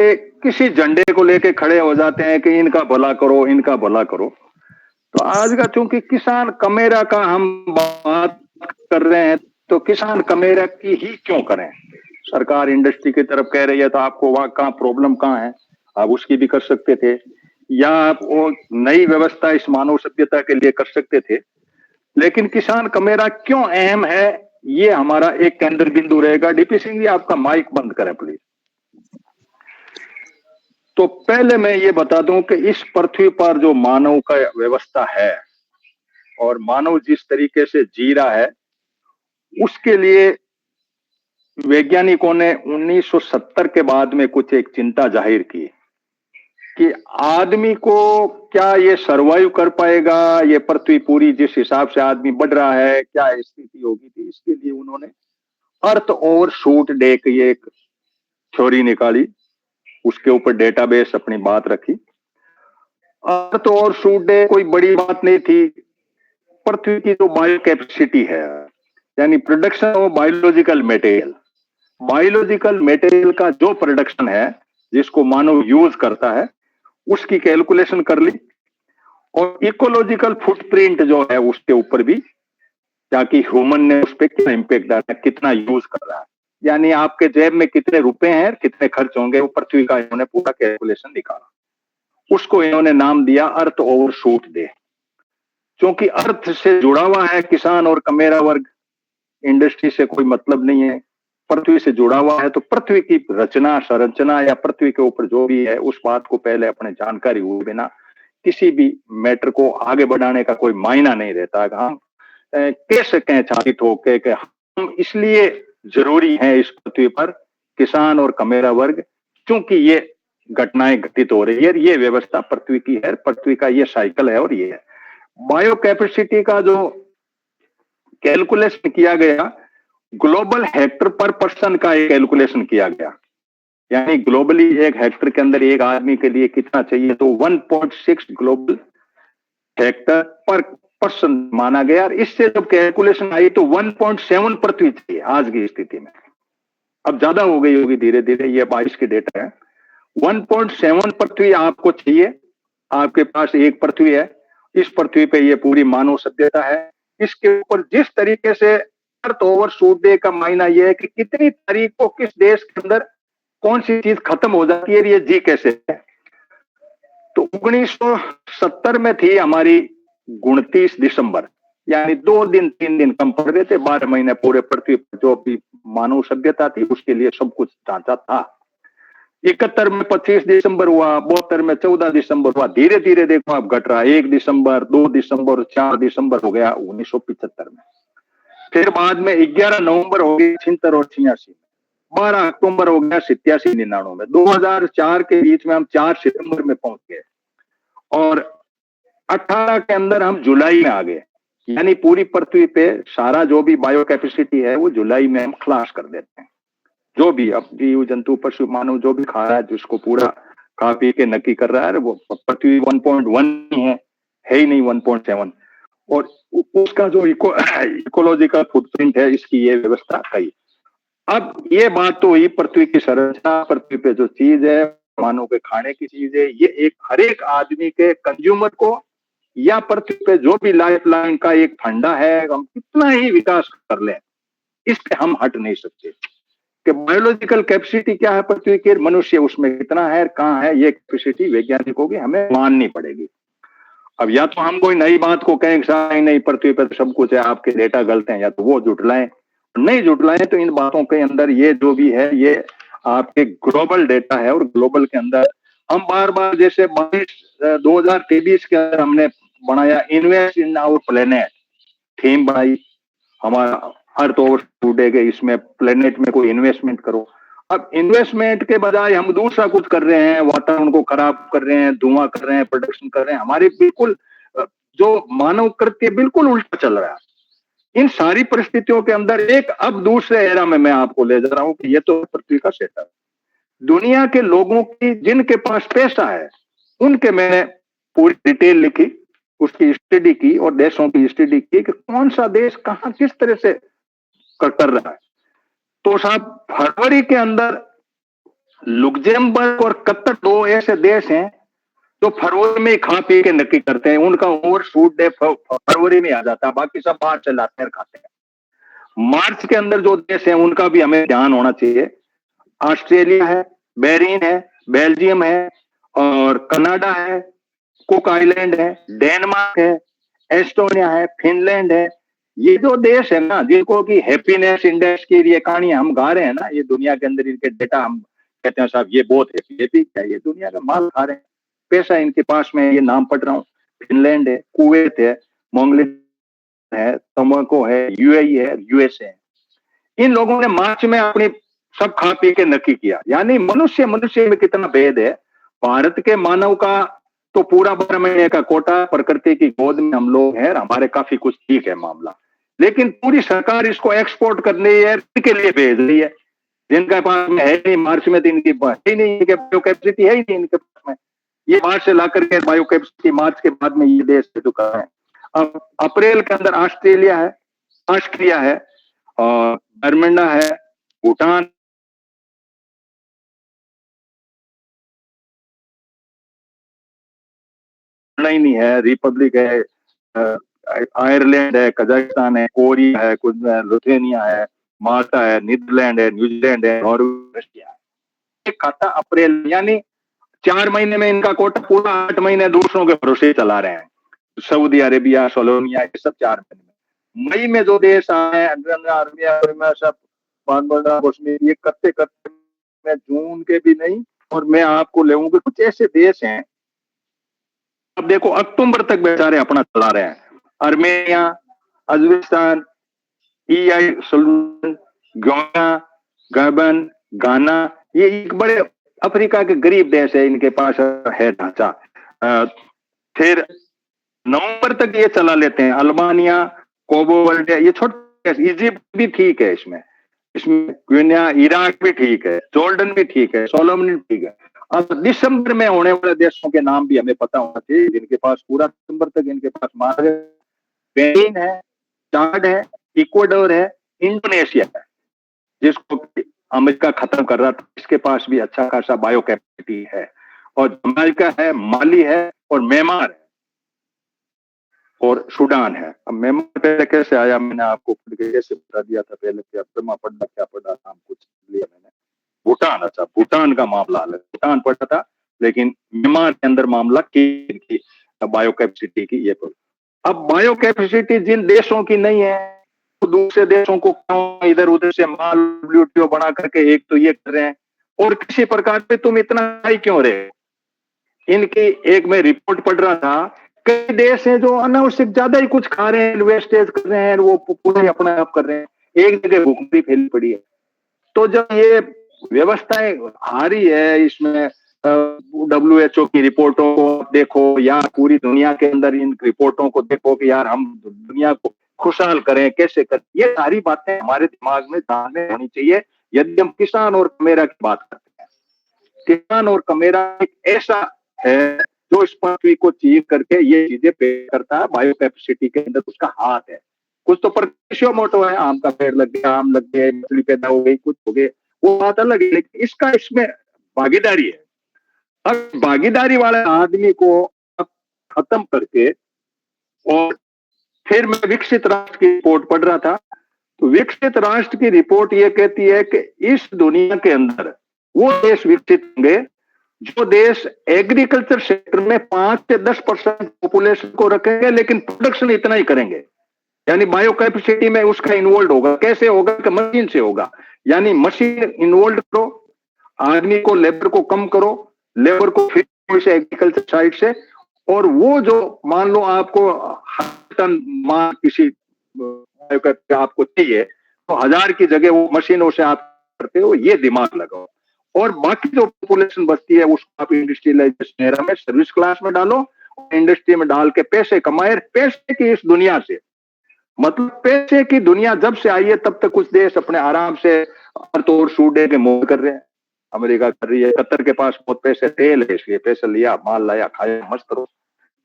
किसी झंडे को लेके खड़े हो जाते हैं कि इनका भला करो, इनका भला करो। तो आज का चूंकि किसान कमेरा का हम बात कर रहे हैं, तो किसान कमेरा की ही क्यों करें? सरकार इंडस्ट्री की तरफ कह रही है, तो आपको वहां कहाँ प्रॉब्लम कहाँ है, आप उसकी भी कर सकते थे, या आप वो नई व्यवस्था इस मानव सभ्यता के लिए कर सकते थे। लेकिन किसान कमेरा क्यों अहम है, ये हमारा एक केंद्र बिंदु रहेगा। डीपी सिंह जी, आपका माइक बंद करें प्लीज। तो पहले मैं ये बता दूं कि इस पृथ्वी पर जो मानव का व्यवस्था है और मानव जिस तरीके से जी रहा है, उसके लिए वैज्ञानिकों ने 1970 के बाद में कुछ एक चिंता जाहिर की कि आदमी को क्या ये सरवाइव कर पाएगा, ये पृथ्वी पूरी जिस हिसाब से आदमी बढ़ रहा है, क्या स्थिति होगी थी। इसके लिए उन्होंने अर्थ ओवरशूट डे की एक थ्योरी निकाली, उसके ऊपर डेटाबेस अपनी बात रखी। अर्थ ओवरशूट डे कोई बड़ी बात नहीं थी। पृथ्वी की जो बायो कैपेसिटी है, यानी प्रोडक्शन ऑफ बायोलॉजिकल मटेरियल का जो प्रोडक्शन है जिसको मानव यूज करता है, उसकी कैलकुलेशन कर ली। और इकोलॉजिकल फुटप्रिंट जो है उसके ऊपर भी, ताकि ह्यूमन ने उस पर क्या इंपैक्ट डाला, कितना यूज कर रहा है, यानी आपके जेब में कितने रुपए हैं, कितने खर्च होंगे, वो पृथ्वी का इन्होंने पूरा कैलकुलेशन निकाला। उसको इन्होंने नाम दिया अर्थ ओवरशूट डे। क्योंकि अर्थ से जुड़ा हुआ है किसान और कमेरा वर्ग, इंडस्ट्री से कोई मतलब नहीं है, पृथ्वी से जुड़ा हुआ है। तो पृथ्वी की रचना संरचना या पृथ्वी के ऊपर जो भी है, उस बात को पहले अपने जानकारी हुए बिना किसी भी मैटर को आगे बढ़ाने का कोई मायना नहीं रहता। हम कह सकें छातित होकर कि हम इसलिए जरूरी है इस पृथ्वी पर, किसान और कमेरा वर्ग, क्योंकि ये घटनाएं घटित हो रही है, ये व्यवस्था पृथ्वी की है, पृथ्वी का ये साइकिल है। और ये है बायो कैपेसिटी का जो कैलकुलेशन किया गया, ग्लोबल हेक्टर पर पर्सन का एक कैलकुलेशन किया गया, यानी ग्लोबली एक हेक्टर के अंदर एक आदमी के लिए कितना चाहिए, तो 1.6 ग्लोबल हेक्टर पर पर्सन माना गया। और इससे जब कैलकुलेशन आई तो 1.7 पृथ्वी चाहिए आज की स्थिति में। अब ज्यादा हो गई होगी धीरे धीरे, ये 22 के डेटा है। 1.7 पृथ्वी आपको चाहिए। आपके पास एक पृथ्वी है, इस पृथ्वी पे ये पूरी मानव सभ्यता है। इसके ऊपर जिस तरीके से अर्थ ओवरशूट डे का मायना यह है कि कितनी तारीख को किस देश के अंदर कौन सी चीज खत्म हो जाती है, ये जी कैसे है। तो 1970 में थी हमारी 29 दिसंबर, यानी 2 दिन 3 दिन कम पड़ रहे थे। 12 महीने पूरे पृथ्वी पर जो भी मानव सभ्यता थी उसके लिए सब कुछ ढांचा था। 71 में 25 दिसंबर हुआ, 72 में 14 दिसंबर हुआ। धीरे धीरे देखो अब घट रहा है, 1 दिसंबर, 2 दिसंबर, 4 दिसंबर हो गया 1975 में। फिर बाद में 11 नवंबर हो गई 76 और 86 में। 12 अक्टूबर हो गया 87 99 में। 2004 के बीच में हम 4 सितंबर में पहुंच गए और 18 के अंदर हम जुलाई में आ गए। यानी पूरी पृथ्वी पे सारा जो भी बायो कैपेसिटी है वो जुलाई में हम खलास कर देते हैं। जो भी अब जीव जंतु पशु मानव जो भी खा रहा है, जिसको पूरा खा पी के नक्की कर रहा है, वो पृथ्वी 1.1 है ही नहीं 1.7। और उसका जो इकोलॉजिकल फुटप्रिंट है, इसकी ये व्यवस्था कही। अब ये बात तो हुई पृथ्वी की संरचना, पृथ्वी पे जो चीज है मानव के खाने की चीज है, ये एक हर एक आदमी के कंज्यूमर को या पृथ्वी पे जो भी लाइफ लाइन का एक फंडा है, हम कितना ही विकास कर लें, इस पे हम हट नहीं सकते कि बायोलॉजिकल कैपेसिटी क्या है पृथ्वी की, मनुष्य उसमें कितना है, कहाँ है, ये कैपेसिटी वैज्ञानिकों की हमें माननी पड़ेगी। अब या तो हम कोई नई बात को कहें कि नहीं पृथ्वी पर सब कुछ है, आपके डेटा गलत हैं, या तो वो जुटलाएं। नहीं जुटलाएं तो इन बातों के अंदर ये जो भी है ये आपके ग्लोबल डेटा है, और ग्लोबल के अंदर हम बार बार जैसे 2023 के अंदर हमने बनाया invest in our planet, theme बनाई हमारा अर्थ ओवरशूट डे के, इसमें प्लेनेट में कोई इन्वेस्टमेंट करो। अब इन्वेस्टमेंट के बजाय हम दूसरा कुछ कर रहे हैं, वातावरण को खराब कर रहे हैं, धुआं कर रहे हैं, प्रोडक्शन कर रहे हैं, हमारे बिल्कुल जो मानव कृत्य बिल्कुल उल्टा चल रहा है। इन सारी परिस्थितियों के अंदर एक अब दूसरे एरा में मैं आपको ले जा रहा हूं कि ये तो पृथ्वी का सेटअप, दुनिया के लोगों की जिनके पास पैसा है उनके मैंने पूरी डिटेल लिखी, उसकी स्टडी की और देशों की स्टडी की कि कौन सा देश कहां किस तरह से कर रहा है। तो साहब फरवरी के अंदर लुक्सेमबर्ग और कतर दो ऐसे देश हैं जो फरवरी में खा पी के नक्की करते हैं, उनका ओवर शूट डे फरवरी में आ जाता है, बाकी सब मार्च से लाते हैं खाते हैं। मार्च के अंदर जो देश है उनका भी हमें ध्यान होना चाहिए। ऑस्ट्रेलिया है, बेरिन है, बेल्जियम है, और कनाडा है, कुक आइलैंड है, डेनमार्क है, एस्टोनिया है, फिनलैंड है। ये जो देश है ना, जिनको की हैप्पीनेस इंडेक्स की ये कहानी हम गा रहे हैं ना, ये दुनिया के अंदर इनके डेटा हम कहते हैं साहब ये बहुत हैप्पी है, ये दुनिया का माल खा रहे हैं, पैसा इनके पास में, ये नाम पढ़ रहा हूँ। फिनलैंड है, कुवैत है, मंगोलिया है, तोमाको है, यूएई है, यूएसए है। इन लोगों ने मार्च में अपनी सब खा पी के नक्की किया। यानी मनुष्य मनुष्य में कितना भेद है। भारत के मानव का तो पूरा 12 महीने का कोटा, प्रकृति की गोद में हम लोग हैं, हमारे काफी कुछ ठीक है मामला, लेकिन पूरी सरकार इसको एक्सपोर्ट करने है, इनके लिए भेज रही है। जिनके पास में है नहीं, मार्च में तो इनकी ही नहीं, इनके बायो कैपेसिटी है ही नहीं इनके पास में, ये मार्च से ला करके बायो कैपेसिटी मार्च के बाद में ये देश से चुका है। अब अप्रैल के अंदर ऑस्ट्रेलिया है, ऑस्ट्रिया है, और बर्मिंडा है, भूटान नहीं है, रिपब्लिक है, आयरलैंड है, कजाकिस्तान है, कोरिया है, कुछ लुथेनिया है, माल्टा है, नीदरलैंड है, न्यूजीलैंड है, नॉर्वे, रशिया है। खाता अप्रैल, यानी 4 महीने में इनका कोटा पूरा, 8 महीने दूसरों के भरोसे चला रहे हैं। सऊदी अरेबिया, सोलोनिया, ये सब 4 महीने में। मई में जो देश आए हैं सब, ये करते करते मैं जून के भी नहीं, और मैं आपको ले कुछ ऐसे देश हैं, अब देखो अक्टूबर तक बेचारे अपना चला रहे हैं। अर्मेनिया, अजबकिस्तान, ईआई सुल्तान, गोना, गबन, गाना, ये एक बड़े अफ्रीका के गरीब देश है, इनके पास है ढांचा। फिर नवंबर तक ये चला लेते हैं। अल्बानिया, कोबो वर्ल्ड, ये छोटे, इजिप्ट भी ठीक है, इसमें इसमें क्वीनिया, इराक भी ठीक है, जॉर्डन भी ठीक है, सोलोमन भी ठीक है। अब दिसंबर में होने वाले देशों के नाम भी हमें पता होना चाहिए, जिनके पास पूरा दिसंबर तक इनके पास माल है। बेनिन है, चाड है, इक्वाडोर है, इंडोनेशिया है, जिसको अमेरिका खत्म कर रहा था, इसके पास भी अच्छा खासा बायो कैपेसिटी है, और जमैका है, माली है, और म्यांमार है, और सूडान है। अब म्यांमार पहले कैसे आया, मैंने आपको कैसे बता दिया था पहले, कि अब पढ़ना क्या पढ़ा, नाम कुछ लिया मैंने। भूटान, अच्छा भूटान का मामला अलग, भूटान पढ़ा था, लेकिन म्यांमार के अंदर मामला की बायो कैपेसिटी की ये तो। अब बायो कैपेसिटी जिन देशों की नहीं है, तो दूसरे देशों को क्यों इधर उधर से माल वीडियो बना करके एक तो ये कर रहे हैं, और किसी प्रकार पे तुम इतना ही क्यों रहे। इनकी एक मैं रिपोर्ट पढ़ रहा था, कई देश हैं जो अनावश्यक ज्यादा ही कुछ खा रहे हैं, वेस्टेज कर रहे हैं, वो पूरे अपना आप कर रहे हैं, एक जगह भूखमरी फैली पड़ी है। तो जब ये व्यवस्थाएं आ रही है, इसमें WHO की रिपोर्टों को देखो, या पूरी दुनिया के अंदर इन रिपोर्टों को देखो कि यार हम दुनिया को खुशहाल करें, कैसे करें, ये सारी बातें हमारे दिमाग में ध्यान में होनी चाहिए। यदि हम किसान और कमेरा की बात करते हैं, किसान और कमेरा एक ऐसा है जो इस पृथ्वी को चीर करके ये चीजें पेश करता है, बायो कैपेसिटी के अंदर उसका हाथ है। कुछ तो पर मोटो है, आम का पेड़ लग गया, आम लग गए, मछली पैदा हो गई, कुछ हो गए, वो बात अलग है, लेकिन इसका इसमें भागीदारी है। अब भागीदारी वाले आदमी को अब खत्म करके, और फिर मैं विकसित राष्ट्र की रिपोर्ट पढ़ रहा था, तो विकसित राष्ट्र की रिपोर्ट ये कहती है कि इस दुनिया के अंदर वो देश विकसित होंगे जो देश एग्रीकल्चर सेक्टर में 5 से 10% पॉपुलेशन को रखेंगे, लेकिन प्रोडक्शन इतना ही करेंगे। यानी बायो कैपेसिटी में उसका इन्वॉल्व होगा, कैसे होगा कि मशीन से होगा, यानी मशीन इन्वॉल्व करो, आदमी को, लेबर को कम करो, लेबर को फिर से एग्रीकल्चर साइड से, और वो जो मान लो आपको 1,000 टन माल किसी आपको चाहिए, तो 1,000 की जगह वो मशीनों से आप करते हो, ये दिमाग लगाओ। और बाकी जो पॉपुलेशन बचती है उसको आप इंडस्ट्रियलाइजेशन एरा में सर्विस क्लास में डालो, इंडस्ट्री में डाल के पैसे कमाए, पैसे की इस दुनिया से, मतलब पैसे की दुनिया जब से आई है तब तक कुछ देश अपने आराम से तोड़ सूडे के मोह कर रहे हैं। अमेरिका कर रही है, कतर के पास बहुत पैसे, तेल है, इसलिए पैसे लिया, माल लाया, खाया, मस्त रहो।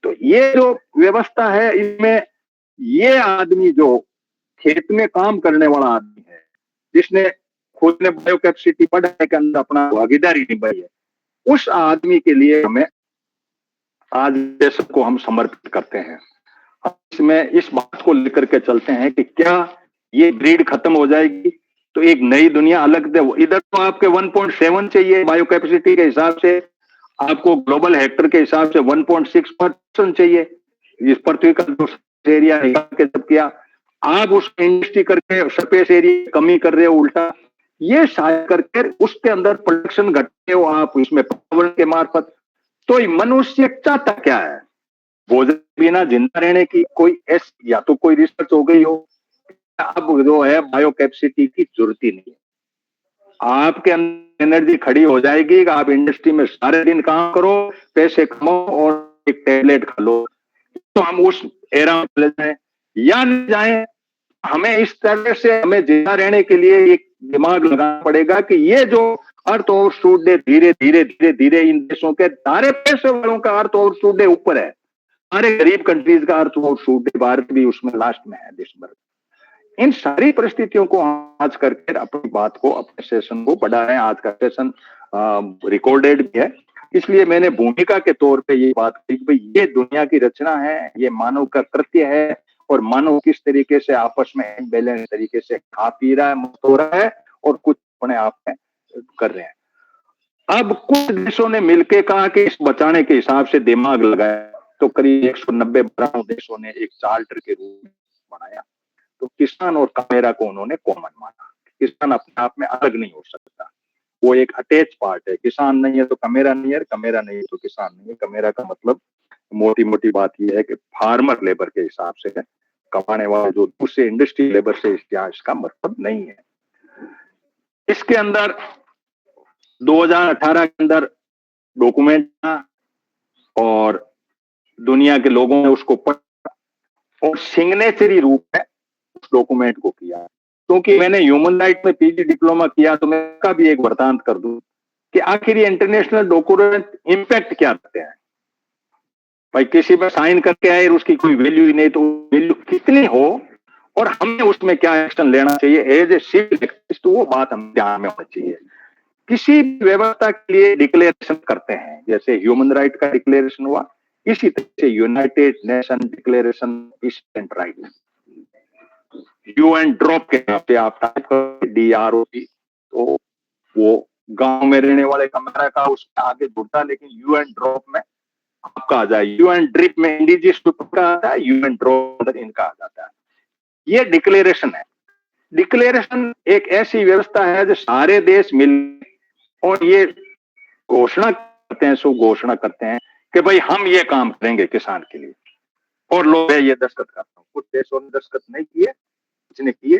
तो ये जो व्यवस्था है, इसमें ये आदमी जो खेत में काम करने वाला आदमी है, जिसने खुद ने बायो कैपेसिटी बढ़ाने के अंदर अपना भागीदारी निभाई है, उस आदमी के लिए हमें आज देश को हम समर्पित करते हैं। इसमें इस बात को लेकर के चलते हैं कि क्या ये ब्रीड खत्म हो जाएगी तो एक नई दुनिया अलग दे। इधर तो आपके 1.7 चाहिए बायो कैपेसिटी के हिसाब से, आपको ग्लोबल हेक्टर के हिसाब से 1.6% चाहिए। इस पृथ्वी का जो एरिया निकाल के जब किया, आप उस इंडस्ट्री करके सरफेस एरिया कमी कर रहे हो, उल्टा ये शायद करके उसके अंदर प्रोडक्शन घटते हो आप इसमें पर्यावरण के मार्फत। तो मनुष्य चाहता क्या है? भोजन बिना जिंदा रहने की कोई ऐसी या तो कोई रिसर्च हो गई हो, अब जो है बायो कैपेसिटी की जरूरत ही नहीं है। आपके अंदर एनर्जी खड़ी हो जाएगी कि आप इंडस्ट्री में सारे दिन काम करो, पैसे कमाओ और एक टैबलेट खा लो। तो हम उस एरा में चले जाए या नहीं जाए, हमें इस तरह से हमें जिंदा रहने के लिए एक दिमाग लगाना पड़ेगा कि ये जो अर्थ ओवरशूट डे धीरे धीरे धीरे धीरे इन देशों के सारे पैसे वालों का अर्थ ओवरशूट डे ऊपर है, सारे गरीब कंट्रीज का अर्थ ओवरशूट डे, भारत भी उसमें लास्ट में है देश भर। इन सारी परिस्थितियों को आज करके अपनी बात को, अपने सेशन को बढ़ा रहे हैं। आज का सेशन रिकॉर्डेड भी है, इसलिए मैंने भूमिका के तौर पे ये बात कही कि भाई ये दुनिया की रचना है, ये मानव का कृत्य है और मानव किस तरीके से आपस में इम्बैलेंस तरीके से खा पी रहा है, मुक्त हो रहा है और कुछ अपने आप में कर रहे हैं। अब कुछ देशों ने मिलकर कहा कि इस बचाने के हिसाब से दिमाग लगाया, तो करीब 190 देशों ने एक चार्टर के रूप में बनाया। तो किसान और कामेरा को उन्होंने कॉमन माना। किसान अपने आप में अलग नहीं हो सकता, वो एक अटैच पार्ट है। किसान नहीं है तो कमेरा नहीं है, कमेरा नहीं है तो किसान नहीं है। कमेरा का मतलब मोटी मोटी बात यह है कि फार्मर लेबर के हिसाब से है, कमाने वाला जो दूसरे इंडस्ट्री लेबर से इसका मतलब नहीं है। इसके अंदर 2018 के अंदर डॉक्यूमेंट और दुनिया के लोगों ने उसको पढ़ा और सिग्नेचरी रूप में उस डॉक्यूमेंट को किया। क्योंकि मैंने ह्यूमन राइट में पीजी डिप्लोमा किया तो मैं का भी एक वृतांत कर दूं कि आखिर ये इंटरनेशनल डॉक्यूमेंट इम्पैक्ट क्या रखते हैं। भाई किसी पर साइन करके आए उसकी कोई वैल्यू ही नहीं, तो वैल्यू कितनी हो और हमें उसमें क्या एक्शन लेना चाहिए एज ए सिविल एक्टिविस्ट, तो वो बात हम ध्यान में होना चाहिए। किसी व्यवस्था के लिए डिक्लेरेशन करते हैं, जैसे ह्यूमन राइट का डिक्लेरेशन हुआ, इसी तरह से United Nation declaration peace and right, UN drop के नाम पे आप टाइप करें DROP, तो वो गांव में रहने वाले कमेरा का उसके आगे जुड़ता, लेकिन यूएन ड्रॉप में आपका आ जाए, यूएन ड्रिप में इंडिजियस पीपल का आता है, यूएन ड्रॉप इनका आ जाता है। ये डिक्लेरेशन है। डिक्लेरेशन एक ऐसी व्यवस्था है जो सारे देश मिल और ये घोषणा करते हैं, घोषणा करते हैं कि भाई हम ये काम करेंगे किसान के लिए, और लोग ये दस्तखत करते हैं। कुछ देशों ने दस्तखत नहीं किए, कुछ ने किए,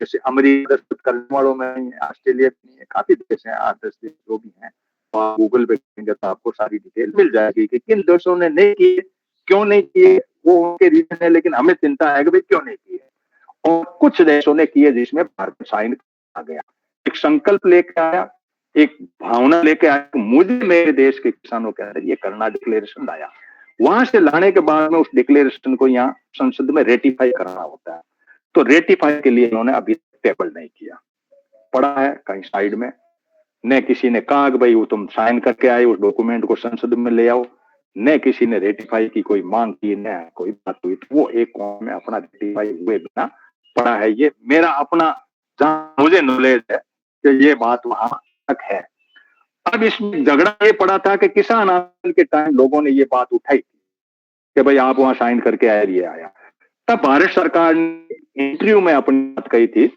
जैसे अमेरिका दस्तखत करने वालों में नहीं है, ऑस्ट्रेलिया में नहीं है, काफी देश हैं, 8-10 देश जो भी हैं, और गूगल पे करेंगे तो आपको सारी डिटेल मिल जाएगी कि किन देशों ने नहीं किए, क्यों नहीं किए, वो उनके रीजन है, लेकिन हमें चिंता है कि भाई क्यों नहीं किए। और कुछ देशों ने किए जिसमें भारत साइन आ गया, एक संकल्प लेके आया, एक भावना लेके आया, मुझे मेरे देश के किसानों के अंदर ये करना, डिक्लेरेशन लाया। वहां से लाने के बाद में उस डिक्लेरेशन को यहाँ संसद में रेटिफाई करना होता है। तो रेटिफाई के लिए इन्होंने अभी टेबल नहीं किया, पड़ा है कहीं साइड में। न किसी ने कहा कि भाई वो तुम साइन करके आए उस डॉक्यूमेंट को संसद में ले आओ, न किसी ने रेटिफाई की कोई मांग की, न कोई बात हुई, तो वो एक कौम में अपना रेटिफाई हुए बिना पड़ा है। ये मेरा अपना जहां मुझे नॉलेज है कि ये बात वहां तक है। अब इसमें झगड़ा ये पड़ा था कि किसान आंदोलन के टाइम लोगों ने ये बात उठाई कि भाई आप वहां साइन करके आए, ये आया। तब भारत सरकार ने इंटरव्यू में अपनी बात कही थी,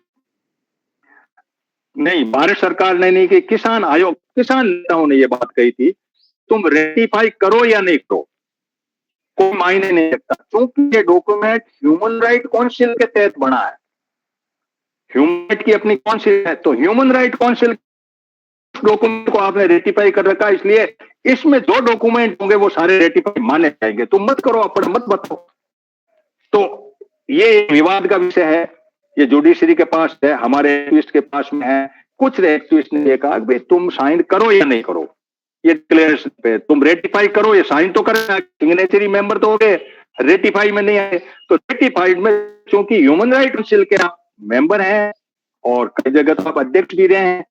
नहीं भारत सरकार ने नहीं कि किसान आयोग, किसान नेताओं ने ये बात कही थी, तुम रेटिफाई करो या नहीं करो कोई मायने नहीं रखता, क्योंकि ये डॉक्यूमेंट ह्यूमन राइट काउंसिल के तहत बना है। ह्यूमन राइट की अपनी काउंसिल है, तो ह्यूमन राइट काउंसिल डॉक्यूमेंट को आपने रेटिफाई कर रखा, इसलिए इसमें जो डॉक्यूमेंट होंगे वो सारे रेटिफाई माने जाएंगे, तुम मत करो, अपन मत बताओ। तो ये विवाद का विषय है, ये जुडिशरी के पास है, हमारे एक्टिविस्ट के पास में है। कुछ एक्टिविस्ट ने ये कहा कि भाई तुम साइन करो या नहीं करो ये डिक्लेरेशन पे, तुम रेटिफाई करो, ये साइन तो करें, सिग्नेचरी मेंबर तो हो गए, रेटिफाई में नहीं आए। तो रेटिफाइड में चूंकि ह्यूमन राइट काउंसिल के आप मेंबर हैं और कई जगह तो आप अध्यक्ष भी रहे हैं।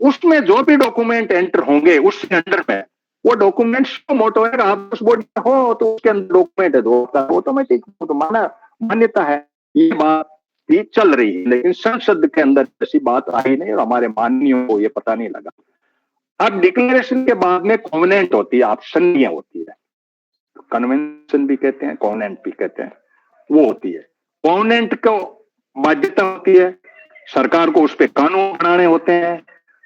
उसमें जो भी डॉक्यूमेंट एंटर होंगे उसके अंडर में वो डॉक्यूमेंट मोटो है, आप उस बॉडी में हो तो उसके अंदर डॉक्यूमेंट है तो ऑटोमेटिक तो मान्यता है। ये बात भी चल रही है, लेकिन संसद के अंदर ऐसी बात आई नहीं और हमारे माननीयों को ये पता नहीं लगा। अब डिक्लेरेशन के बाद में कॉवेनेंट होती है, ऑप्शनीय होती है, कन्वेंशन भी कहते हैं, कॉवेनेंट भी कहते हैं, वो होती है। कॉवेनेंट को बाध्यता होती है, सरकार को उस पर कानून बनाने होते हैं,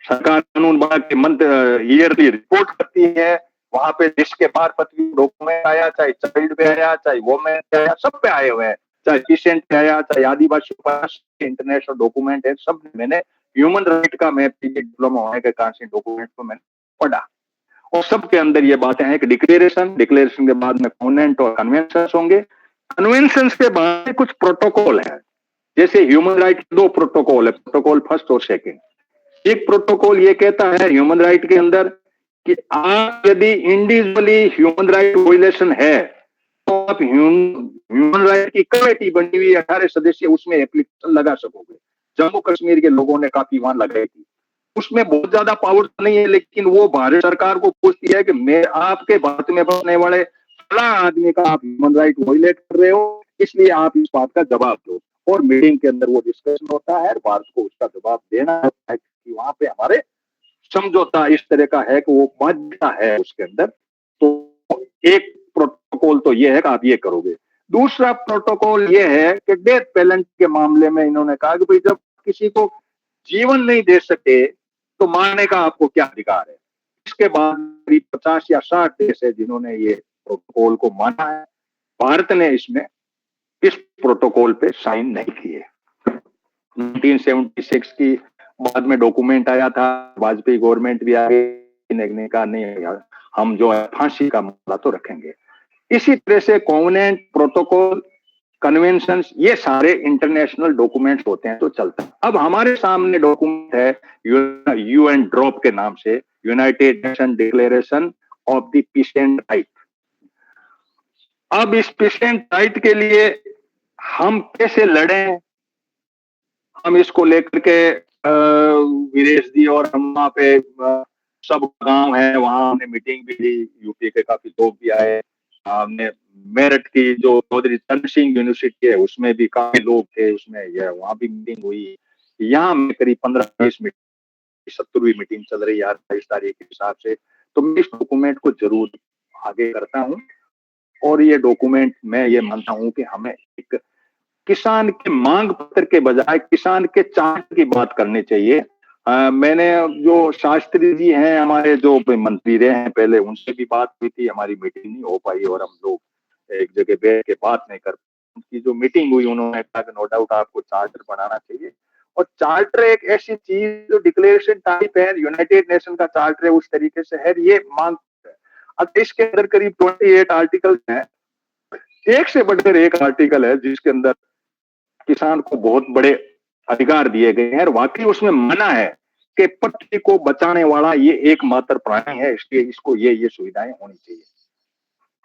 सरकार कानून बना के ईयरली रिपोर्ट करती है, वहां पे जिसके बार पत्री डॉक्यूमेंट आया, चाहे चाइल्ड पे आया, चाहे वोमेन पे आया, सब पे आए हुए हैं, चाहे पेशेंट पे आया, चाहे आदिवासी पास इंटरनेशनल डॉक्यूमेंट है, सब मैंने ह्यूमन राइट का मैं डिप्लोमा होने के कारण से डॉक्यूमेंट को मैंने पढ़ा और सबके अंदर ये बातें हैं कि डिक्लेरेशन के बाद में कॉवेनेंट और कन्वेंशन होंगे। कन्वेंशन के बाद में कुछ प्रोटोकॉल है, जैसे ह्यूमन राइट के 2 प्रोटोकॉल है, प्रोटोकॉल फर्स्ट और सेकंड। एक प्रोटोकॉल ये कहता है ह्यूमन राइट के अंदर कि आप यदि इंडिविजुअली ह्यूमन राइट वायलेशन है तो आप ह्यूमन राइट की कमेटी बनी हुई 18 सदस्य उसमें एप्लीकेशन लगा सकोगे। जम्मू कश्मीर के लोगों ने काफी वहां लगाई थी, उसमें बहुत ज्यादा पावर नहीं है, लेकिन वो भारत सरकार को पूछती है कि मैं आपके भारत में बसने वाले फला आदमी का आप ह्यूमन राइट वायलेट कर रहे हो, इसलिए आप इस बात का जवाब दो। और मीटिंग के अंदर वो डिस्कशन होता है, भारत को उसका जवाब देना होता है कि वहां पे हमारे समझौता इस तरह का है कि वो बाध्यता है उसके अंदर। तो एक प्रोटोकॉल तो ये है कि आप ये करोगे। दूसरा प्रोटोकॉल ये है कि डेथ पेनल्टी के मामले में इन्होंने कहा कि भाई जब किसी को जीवन नहीं दे सके तो मारने का आपको क्या अधिकार है। इसके बाद करीब 50 या 60 देश है जिन्होंने ये प्रोटोकॉल को माना है। भारत ने इसमें इस प्रोटोकॉल पे साइन नहीं किए। 1976 की बाद में डॉक्यूमेंट आया था, वाजपेयी गवर्नमेंट भी आ गई, ने कहा नहीं हम जो है फांसी का मामला तो रखेंगे। इसी तरह से कॉवेनेंट, प्रोटोकॉल, कन्वेंशन ये सारे इंटरनेशनल डॉक्यूमेंट्स होते हैं तो चलता है। अब हमारे सामने डॉक्यूमेंट है यूएन ड्रॉप के नाम से, United Nation declaration of the peace and right. अब इस पीस एंड राइट के लिए हम कैसे लड़े, हम इसको लेकर के विदेश दी और हम वहां पे सब गांव है वहां हमने मीटिंग भी ली, यूपी के काफी लोग भी आए, हमने मेरठ की जो चौधरी चरण सिंह यूनिवर्सिटी है उसमें भी काफी लोग थे, उसमें यह वहां भी मीटिंग हुई। यहाँ में करीब 15-20 मीटिंग, 70वीं मीटिंग चल रही है 28 तारीख के हिसाब से। तो मैं इस डॉक्यूमेंट को जरूर आगे करता हूँ और ये डॉक्यूमेंट मैं ये मानता हूँ कि हमें एक किसान के मांग पत्र के बजाय किसान के चार्ट की बात करनी चाहिए। मैंने जो शास्त्री जी हैं हमारे जो मंत्री रहे हैं पहले, उनसे भी बात हुई थी, हमारी मीटिंग नहीं हो पाई और हम लोग एक जगह बैठ के बात नहीं कर। उनकी जो मीटिंग हुई उन्होंने कहा कि नो डाउट आपको चार्टर बनाना चाहिए। और चार्टर एक ऐसी चीज जो डिक्लेरेशन टाइप है, यूनाइटेड नेशन का चार्टर है उस तरीके से है, ये मांग है। अब इसके अंदर करीब 28 आर्टिकल हैं, एक से बढ़कर एक आर्टिकल है जिसके अंदर किसान को बहुत बड़े अधिकार दिए गए हैं और वाकई उसमें माना है कि पृथ्वी को बचाने वाला ये एकमात्र प्राणी है, इसलिए इसको ये सुविधाएं होनी चाहिए।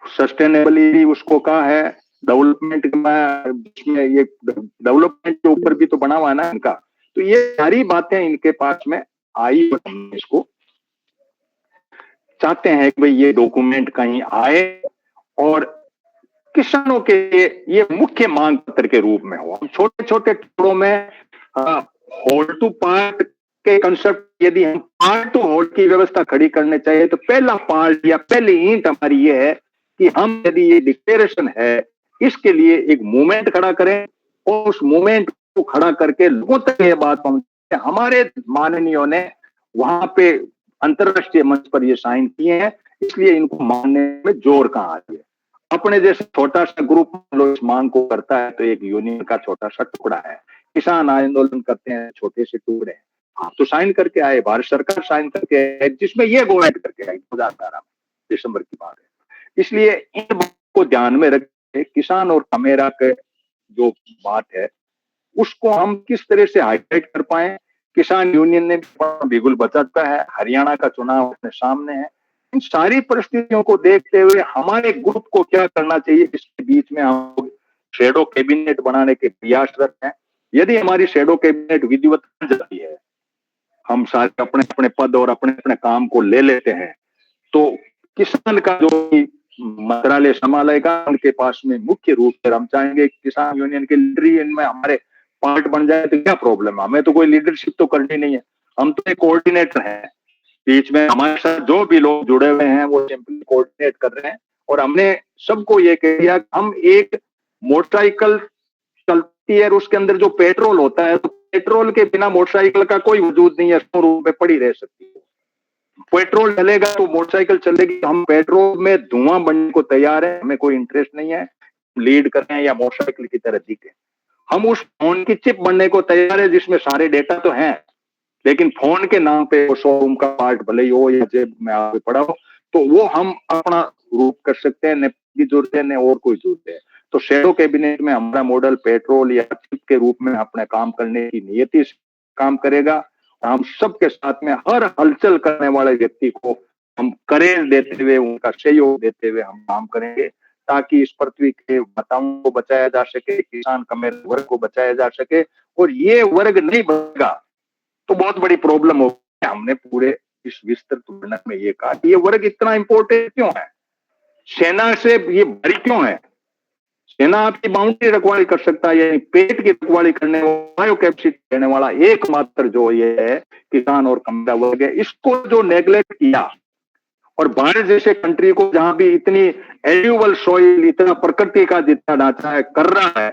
सस्टेनेबली उसको कहा है, डेवलपमेंट में ये डेवलपमेंट के ऊपर भी तो बना हुआ है ना इनका। तो ये सारी बातें इनके पास में आई और हम इसको चाहते हैं कि भाई ये डॉक्यूमेंट कहीं आए और किसानों के लिए ये मुख्य मांग पत्र के रूप में हो। हम छोटे छोटे टुकड़ों में होल्ड टू पार्ट के कंसेप्ट, यदि हम पार्ट टू होल्ड की व्यवस्था खड़ी करने चाहिए तो पहला पार्ट या पहली ईंट हमारी ये है कि हम यदि ये डिक्लेरेशन है इसके लिए एक मूवमेंट खड़ा करें और उस मूवमेंट को खड़ा करके लोगों तक ये बात पहुंचे। हमारे माननीयों ने वहां पे अंतरराष्ट्रीय मंच पर ये साइन किए हैं, इसलिए इनको मानने में जोर कहाँ है। अपने जैसे छोटा सा ग्रुप लोग इस मांग को करता है तो एक यूनियन का छोटा सा टुकड़ा है, किसान आंदोलन करते हैं छोटे से टुकड़े हैं। आप तो साइन करके आए, भारत सरकार साइन करके आए जिसमें ये गवर्नमेंट करके आई 2018 दिसंबर की बात है। इसलिए इन बात को ध्यान में रखे, किसान और कमेरा के जो बात है उसको हम किस तरह से हाईलाइट कर पाए। किसान यूनियन ने बिगुल बचाता है, हरियाणा का चुनाव अपने सामने है, इन सारी परिस्थितियों को देखते हुए हमारे ग्रुप को क्या करना चाहिए, इसके बीच में हम शेडो कैबिनेट बनाने के प्रयासरत हैं। यदि हमारी शैडो कैबिनेट विधिवत बन जाती है, हम सारे अपने अपने पद और अपने अपने काम को ले लेते हैं, तो किसान का जो मंत्रालय संभालेगा, उनके पास में मुख्य रूप से हम चाहेंगे किसान यूनियन के लीडर ही इनमें हमारे पार्ट बन जाए तो क्या प्रॉब्लम है? हमें तो कोई लीडरशिप तो करनी नहीं है, हम तो एक कोऑर्डिनेटर हैं। बीच में हमारे साथ जो भी लोग जुड़े हुए हैं वो सिंपली कोऑर्डिनेट कर रहे हैं। और हमने सबको ये कह दिया हम एक मोटरसाइकिल चलती है और उसके अंदर जो पेट्रोल होता है, तो पेट्रोल के बिना मोटरसाइकिल का कोई वजूद नहीं है, शोरूम में पड़ी रह सकती है। पेट्रोल चलेगा तो मोटरसाइकिल चलेगी। हम पेट्रोल में धुआं बनने को तैयार है, हमें कोई इंटरेस्ट नहीं है लीड करें या मोटरसाइकिल की तरह दिखे। हम उस फोन की चिप बनने को तैयार है जिसमें सारे डेटा तो हैं, लेकिन फोन के नाम पे वो शोरूम का पार्ट भले ही हो या जेब में आगे पड़ा हो, तो वो हम अपना रूप कर सकते हैं। न की जरूरत है न और कोई जरूरत है। तो शैडो कैबिनेट में हमारा मॉडल पेट्रोल या चिप के रूप में अपने काम करने की नियति से काम करेगा। हम सबके साथ में हर हलचल करने वाले व्यक्ति को हम करेज देते हुए, उनका सहयोग देते हुए हम काम करेंगे, ताकि इस पृथ्वी के माताओं को बचाया जा सके, किसान कमेर वर्ग को बचाया जा सके। और ये वर्ग नहीं बचेगा तो बहुत बड़ी प्रॉब्लम होगी। हमने पूरे इस विस्तृत वर्णन में ये कहा कि ये वर्ग इतना इंपॉर्टेंट क्यों है, सेना से ये भारी क्यों है। सेना आपकी बाउंड्री रखवाली कर सकता है, यानी पेट की रखवाली करने वाला, कैपेसिटी देने वाला एकमात्र जो ये है किसान और कमरा वर्ग है। इसको जो नेग्लेक्ट किया, और भारत जैसे कंट्री को जहां भी इतनी एल्यूबल सॉइल, इतना प्रकृति का जितना ढांचा है कर रहा है,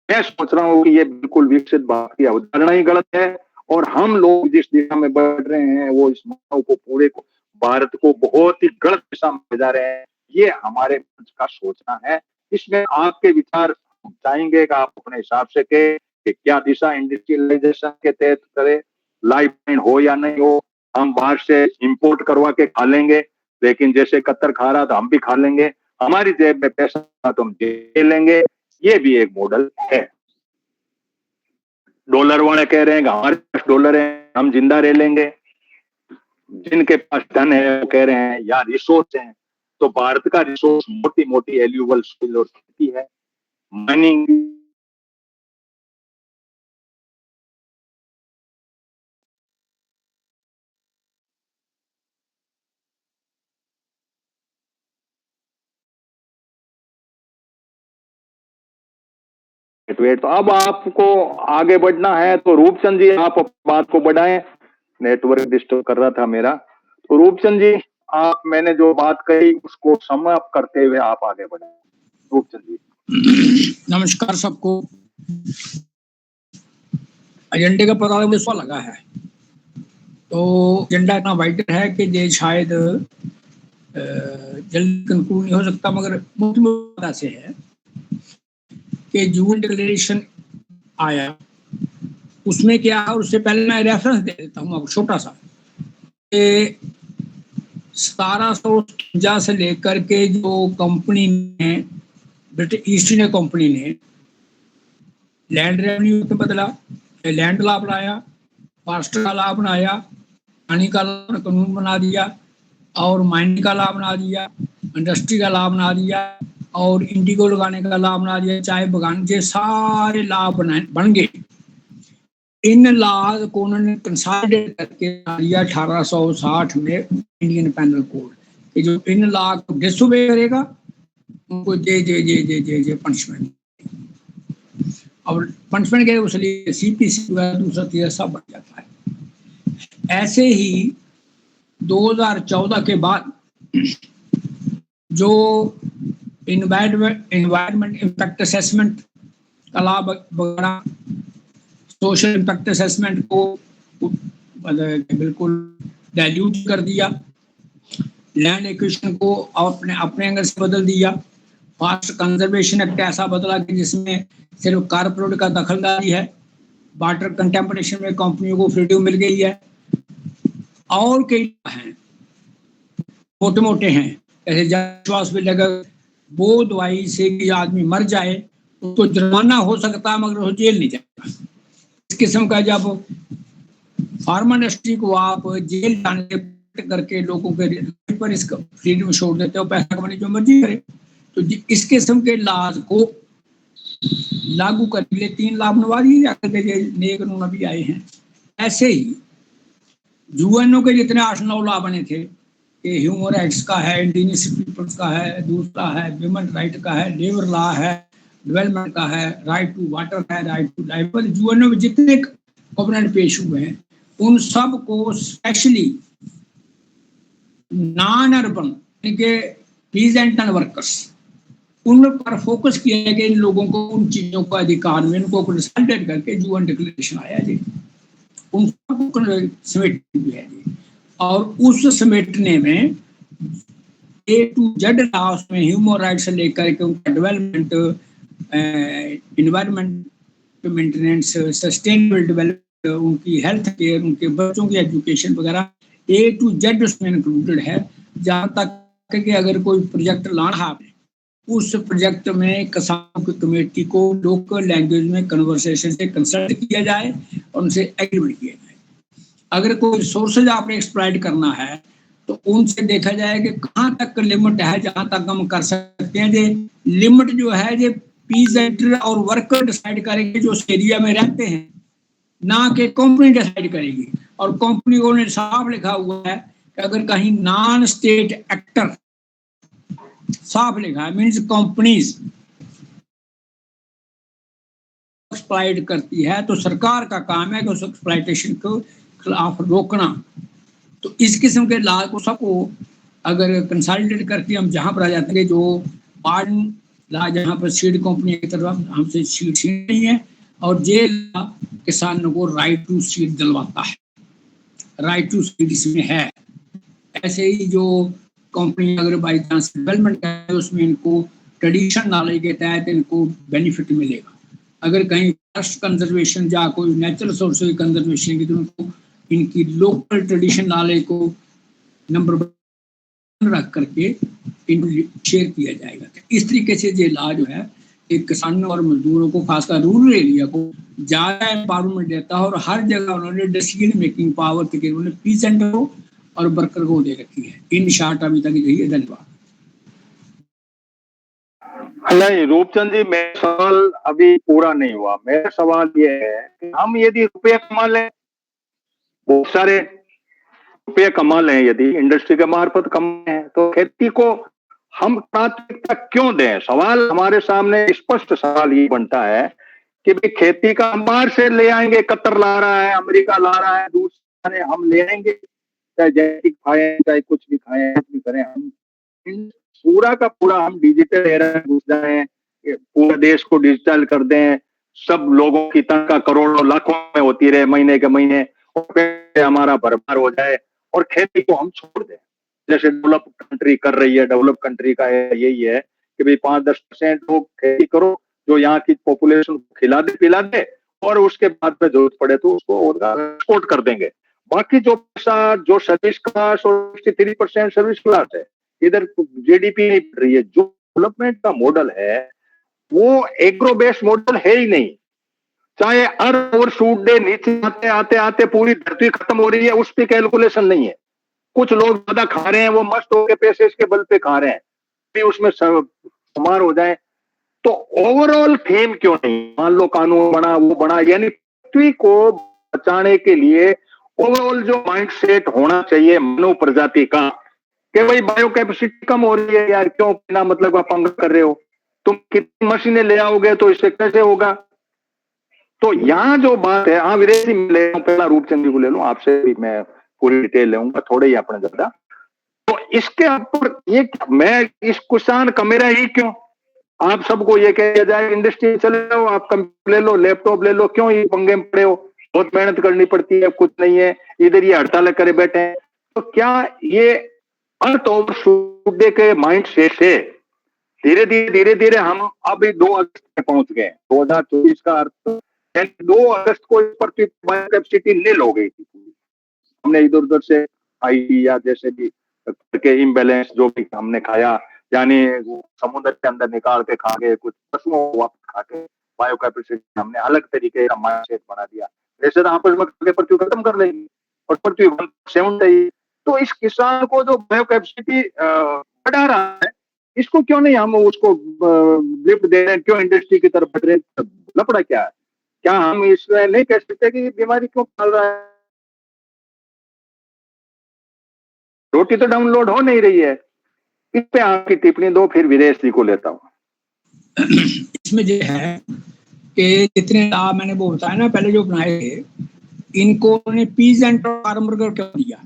मैं सोच रहा हूं कि ये बिल्कुल विकसित भारत की अवधारणा ही गलत है। और हम लोग जिस दिशा में बढ़ रहे हैं वो इस मानव को, पूरे को, भारत को बहुत ही गलत दिशा में ले जा रहे हैं। ये हमारे मंच का सोचना है। इसमें आपके विचार चाहेंगे कि आप अपने हिसाब से के कि क्या दिशा इंडस्ट्रियलाइजेशन के तहत करे, लाइफ लाइन हो या नहीं हो। हम बाहर से इंपोर्ट करवा के खा लेंगे, लेकिन जैसे कतर खा रहा तो हम भी खा लेंगे, हमारी जेब में पैसा तो हम दे लेंगे। ये भी एक मॉडल है। डॉलर वाले कह रहे हैं कि हमारे पास डॉलर है, हम जिंदा रह लेंगे। जिनके पास धन है वो कह रहे हैं यार रिसोर्स है। तो भारत का रिसोर्स मोटी मोटी एल्यूबल सॉइल और खेती है, माइनिंग। तो अब आपको आगे बढ़ना है, तो रूपचंद जी आप बात को बढ़ाएं। नेटवर्क डिस्टर्ब कर रहा था मेरा। तो रूपचंद जी, आप मैंने जो बात कही उसको समाप्त करते हुए आप आगे बढ़े। रूपचंद जी। नमस्कार सबको। एजेंडे का पता विश्व लगा है, तो एजेंडा इतना वाइडर है कि ये शायद जल्दी कंक्लूड नहीं हो सकता, मगर मुख्य से है कि जून डिक्लेरेशन आया, उसमें क्या है, उससे पहले मैं रेफरेंस दे देता हूँ आपको छोटा सा। 1750 से लेकर के जो कंपनी ने, ब्रिटिश ईस्ट इंडिया कंपनी ने लैंड रेवेन्यू में बदला, लैंड लॉ बनाया, फास्ट का लॉ बनाया, पानी का कानून बना दिया, और माइनिंग का लॉ बना दिया, इंडस्ट्री का लॉ बना दिया, और इंडिगो लगाने का लॉ बना दिया, चाय बगान, ये सारे लॉ बन गए। इन लॉ को उन्होंने कंसोलिडेट करके दिया 1860 में इंडियन पैनल कोड, कि जो इन लॉ को डिसोबे करेगा उनको जे पनिशमेंट। और पनिशमेंट के उसलिए सीपीसी दूसरा तीसरा सब बन जाता है। ऐसे ही 2014 के बाद जो इन्वायरमेंट इम्पैक्ट असेसमेंट का लाभ वगैरह, सोशल इम्पैक्ट असेसमेंट को बिल्कुल डाइल्यूट कर दिया, लैंड एक्विजिशन को अपने एंगल से बदल दिया, फास्ट कंजर्वेशन एक्ट ऐसा बदला कि जिसमें सिर्फ कारपोरेट का दखलदारी है, वाटर कंटेम्परेशन में कंपनियों को फ्रीडम मिल गई है, और कई हैं मोटे मोटे हैं, जैसे विश्वास भी लगा वो दवाई से कि आदमी मर जाए उसको जुर्माना हो सकता है मगर वो जेल नहीं जाएगा। इस किस्म का जब फार्मा इंडस्ट्री को आप जेल जाने करके लोगों के पर इसका फ्रीडम छोड़ देते हो, पैसा कमाने जो मर्जी करे, तो इस किस्म के लाज को लागू करने के लिए 3 लाभ नवाजी जाकर के नए कानून अभी आए हैं। ऐसे ही यूएनओ के जितने 8-9 लॉ बने थे, ये ह्यूमन राइट्स का है, इंडिजिनस पीपल्स का है, दूसरा है विमेन राइट का है, लेबर लॉ है, डेवलपमेंट का है, राइट टू वाटर है, राइट टू लाइफ, यूएनओ में जितने कॉवेनेंट पेश हुए हैं उन सब को स्पेशली नॉन अर्बन यानी कि पीजेंट वर्कर्स उन पर फोकस किया है कि इन लोगों को उन चीजों का अधिकार में इनको कंसल्टेट करके यूएन डिक्लेरेशन आया जी, उन सबको समेट भी है जी। और उस समेटने में ए टू जेड लॉ उसमें ह्यूमन राइट्स से लेकर के उनका development, environment maintenance, sustainable development, उनकी हेल्थ केयर, उनके बच्चों की एजुकेशन वगैरह ए टू जेड उसमें इंक्लूडेड है। जहाँ तक कि अगर कोई प्रोजेक्ट लाना है उस प्रोजेक्ट में किसान की कमेटी को लोकल लैंग्वेज में कन्वर्सेशन से कंसल्ट किया जाए और उनसे एग्रीमेंट किया जाए। अगर कोई रिसोर्सेज आपने एक्सप्लॉइट करना है तो उनसे देखा जाए कि कहाँ तक लिमिट है, जहाँ तक हम कर सकते हैं। ये लिमिट जो है ये पीजेंट और वर्कर डिसाइड करेंगे जो उस एरिया में रहते हैं, ना कि कंपनी डिसाइड करेगी। और कंपनी को ने साफ लिखा हुआ है कि अगर कहीं नॉन स्टेट एक्टर, साफ लिखा है, मीन्स कंपनीज एक्सप्लॉइट करती है तो सरकार का काम है कि उस एक्सप्लॉइटेशन को खिलाफ रोकना। तो इस किस्म के लॉ को सबको अगर कंसल्टेट करके हम जहां पर आ जाते हैं, जो मॉडर्न लॉ जहां पर सीड कंपनी की तरफ हमसे सीड नहीं है, और जे लॉ किसानों को राइट टू सीड दिलवाता है, राइट टू सीड इसमें है। ऐसे ही जो कंपनी अगर बाई चांस डेवलपमेंट करे उसमें इनको ट्रेडिशन नॉलेज के तहत इनको बेनिफिट मिलेगा। अगर कहीं फॉरेस्ट कंजर्वेशन या कोई नेचुरल सोर्स की कंजर्वेशन की तो उनको इनकी लोकल ट्रेडिशन नॉलेज को नंबर वन रख करके इनको शेयर किया जाएगा। इस तरीके से ये लॉ जो है एक किसानों और मजदूरों को, खासकर रूरल एरिया को ज्यादा एम्पावरमेंट देता है। और हर जगह उन्होंने डिसीजन मेकिंग पावर उन्होंने पीसेंट को और वर्कर को दे रखी है। इन शॉर्ट अभी तक यही है। धन्यवाद। नहीं रूपचंद जी, मेरा सवाल अभी पूरा नहीं हुआ। मेरा सवाल ये है कि हम यदि रुपये कमा लें, बहुत सारे रुपये कमा लें, यदि इंडस्ट्री के मार्फत कमाए हैं, तो खेती को हम प्राथमिकता क्यों दें? सवाल हमारे सामने स्पष्ट सवाल ये बनता है कि भाई खेती का हम बाहर से ले आएंगे, कतर ला रहा है, अमेरिका ला रहा है, दूसरे हम ले आएंगे, चाहे जैविक खाएं चाहे कुछ भी खाएं, कुछ भी करें, हम पूरा का पूरा हम डिजिटल एरा में घुस जाएं, पूरे देश को डिजिटल कर दें, सब लोगों की तनख्वाह करोड़ों लाखों में होती रहे महीने के महीने, और फिर हमारा बर्बाद हो जाए और खेती को हम छोड़ दें जैसे डेवलप कंट्री कर रही है। डेवलप कंट्री का यही है कि भाई 5-10% लोग खेती करो जो यहाँ की पॉपुलेशन को खिला दे पिला दे, और उसके बाद में जरूरत पड़े तो उसको एक्सपोर्ट कर देंगे। बाकी जो पैसा, जो सर्विस क्लास और 63% सर्विस क्लास है, इधर जीडीपी नहीं बढ़ रही है। जो डेवलपमेंट का मॉडल है वो एग्रो बेस्ड मॉडल है ही नहीं। चाहे अर्थ और शूट डे नीचे आते आते आते पूरी धरती खत्म हो रही है, उस पर कैलकुलेशन नहीं है। कुछ लोग ज्यादा खा रहे हैं, वो मस्त होकर पैसे इसके बल पे खा रहे हैं, भी उसमें शुमार हो जाए। तो ओवरऑल थीम क्यों नहीं? मान लो कानून बना, वो बना, यानी पृथ्वी को बचाने के लिए ओवरऑल जो माइंडसेट होना चाहिए मानव प्रजाति का कि भाई बायो कैपेसिटी कम हो रही है यार, क्यों बिना मतलब आप पंगा कर रहे हो? तुम कितनी मशीनें ले आओगे तो इससे कैसे होगा? तो यहाँ जो बात है, हाँ विदेशी ले लूं, पहला रूपचंद जी को ले लूं, आपसे भी मैं पूरी डिटेल लेऊंगा, थोड़े ही अपने ज्यादा। तो इसके ऊपर ये मैं इस किसान का मेरा ही क्यों? आप सबको ये कह जाए इंडस्ट्री चले जाओ, आप कंप्यूटर ले लो, लैपटॉप ले लो, क्यों ये पंगे में पड़े हो? बहुत मेहनत करनी पड़ती है, कुछ नहीं है, इधर ये हड़ताल करे बैठे हैं। तो क्या ये अर्थ ओवर शूट के माइंड सेट से धीरे धीरे हम अभी 2 अगस्त में पहुंच गए। 2024 का अर्थ 2 अगस्त को पृथ्वी कैपेसिटी नील हो गई थी। हमने इधर उधर से आई या जैसे भी के इम्बैलेंस जो भी हमने खाया, यानी समुद्र के अंदर निकाल के खा गए, कुछ पशुओं को वापस खा के बायो कैपेसिटी हमने अलग तरीके का माइंडसेट बना दिया। जैसे तो आपस में पृथ्वी खत्म कर लेगी और पृथ्वी 1.7 है। तो इस किसान को जो बायो कैपेसिटी बढ़ा रहा है इसको क्यों नहीं हम उसको लिफ्ट दे रहे हैं, क्यों इंडस्ट्री की तरफ बढ़ रहे हैं? लफड़ा क्या है? क्या हम इसमें नहीं कह सकते कि बीमारी क्यों फैल रहा है? रोटी तो डाउनलोड हो नहीं रही है। इस पे आपकी टिप्पणी दो, फिर विदेश जी को लेता हूँ। इसमें जो है कि जितने लाभ मैंने वो बताया ना पहले जो बनाए थे, इनको उन्होंने पीजेंट और फार्मर को क्यों दिया?